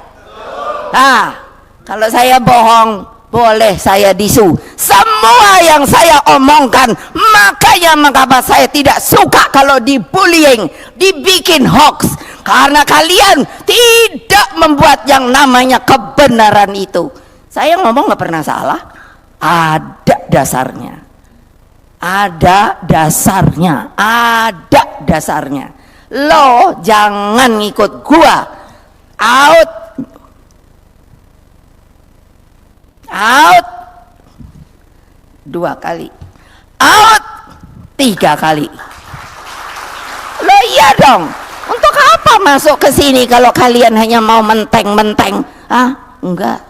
Nah, kalau saya bohong boleh saya disu. Semua yang saya omongkan, makanya mengapa saya tidak suka kalau dibullying, dibikin hoax, karena kalian tidak membuat yang namanya kebenaran itu. Saya ngomong nggak pernah salah, ada dasarnya, ada dasarnya, ada dasarnya. Lo jangan ngikut gua. Out. Out 2 kali, out 3 kali. Lo iya dong. Untuk apa masuk ke sini kalau kalian hanya mau menteng-menteng? Ah, enggak.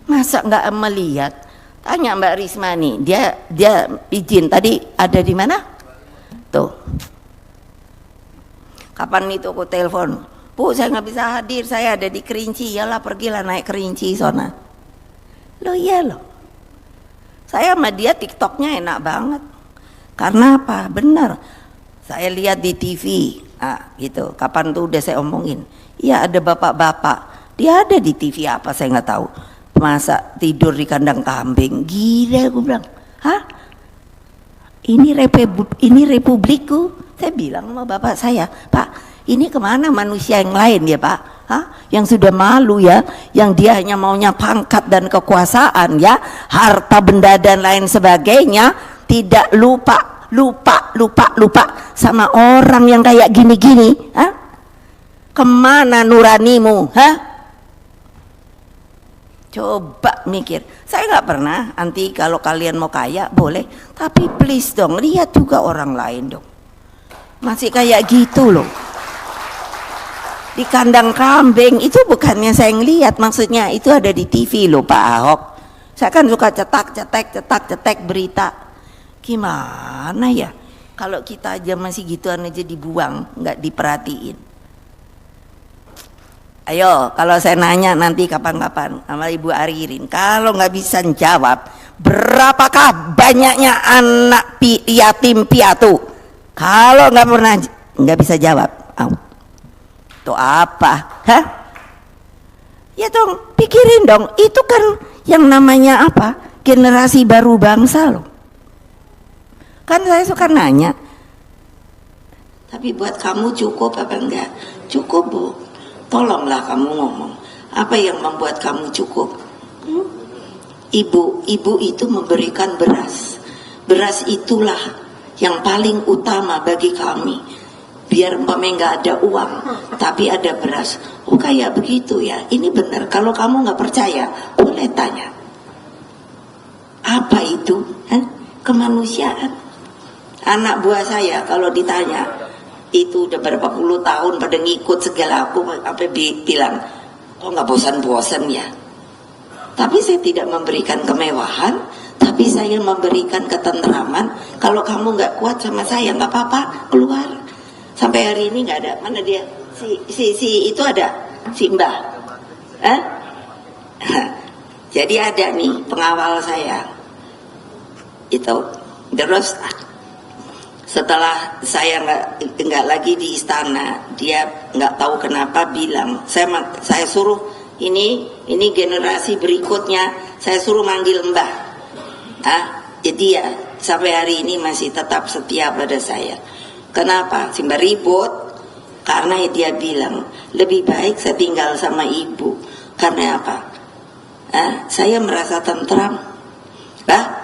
Masa enggak melihat? Tanya Mbak Risma nih, dia izin tadi ada di mana? Tuh. Kapan itu aku telepon? Bu, saya nggak bisa hadir, saya ada di Kerinci. Yalah, pergilah naik Kerinci sana. Loh iya loh. Saya sama dia TikToknya enak banget. Karena apa? Benar. Saya lihat di TV. Ah, gitu. Kapan tuh udah saya omongin. Iya, ada bapak-bapak. Dia ada di TV apa saya nggak tahu. Masa tidur di kandang kambing. Gila, aku bilang. Hah? Ini republikku. Saya bilang sama bapak saya, Pak, ini kemana manusia yang lain ya Pak? Hah? Yang sudah malu ya, yang dia hanya maunya pangkat dan kekuasaan ya, harta benda dan lain sebagainya, tidak lupa sama orang yang kayak gini-gini. Hah? Kemana nuranimu? Hah? Coba mikir. Saya nggak pernah anti kalau kalian mau kaya boleh, tapi please dong lihat juga orang lain dong. Masih kayak gitu loh. Di kandang kambing itu bukannya saya ngelihat, maksudnya itu ada di TV loh Pak Ahok. Saya kan suka cetak berita. Gimana ya kalau kita aja masih gituan aja dibuang, nggak diperhatiin. Ayo, kalau saya nanya nanti kapan-kapan sama Ibu Aririn, kalau nggak bisa jawab, berapakah banyaknya anak yatim piatu? Kalau nggak bisa jawab, itu apa? Hah? Ya dong, pikirin dong. Itu kan yang namanya apa? Generasi baru bangsa loh. Kan saya suka nanya. Tapi buat kamu cukup apa enggak? Cukup Bu. Tolonglah kamu ngomong. Apa yang membuat kamu cukup? Ibu itu memberikan beras. Beras itulah yang paling utama bagi kami. Biar umpamanya nggak ada uang, tapi ada beras. Oh kayak begitu ya. Ini benar. Kalau kamu nggak percaya, boleh tanya. Apa itu? Hah? Kemanusiaan. Anak buah saya kalau ditanya, itu udah berapa puluh tahun pada ngikut segala, aku apa bilang, kok nggak bosan-bosan ya? Tapi saya tidak memberikan kemewahan, tapi saya memberikan ketentraman. Kalau kamu nggak kuat sama saya, nggak apa-apa, keluar. Sampai hari ini nggak ada. Mana dia? Si itu ada, si Mbah. Jadi ada nih pengawal saya. Itu terus setelah saya nggak lagi di istana, dia nggak tahu kenapa bilang, saya suruh ini generasi berikutnya, saya suruh manggil Mbah. Jadi ya sampai hari ini masih tetap setia pada saya. Kenapa? Simba ribut karena dia bilang lebih baik saya tinggal sama ibu. Karena apa? Saya merasa tentram.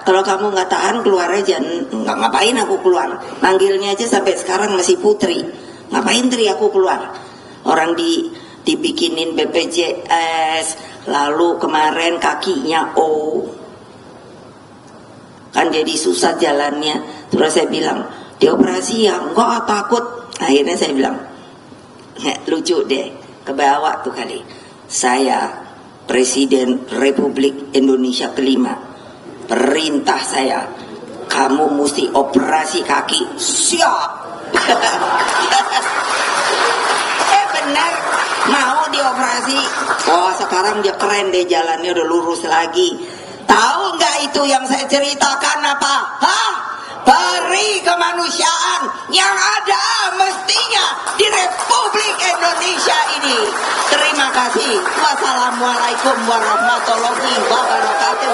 Kalau kamu nggak tahan keluar aja. Nggak, ngapain aku keluar? Manggilnya aja sampai sekarang masih Putri. Ngapain Tri aku keluar? Orang dibikinin BPJS, lalu kemarin kakinya kan jadi susah jalannya. Terus saya bilang dioperasi ya, enggak takut. Akhirnya saya bilang lucu deh, ke bawah tuh kali. Saya Presiden Republik Indonesia kelima, perintah saya, kamu mesti operasi kaki. Siap. Benar, mau dioperasi. Wah, sekarang dia keren deh, jalannya udah lurus lagi. Tahu nggak itu yang saya ceritakan apa? Peri kemanusiaan yang ada mestinya di Republik Indonesia ini. Terima kasih. Wassalamualaikum warahmatullahi wabarakatuh.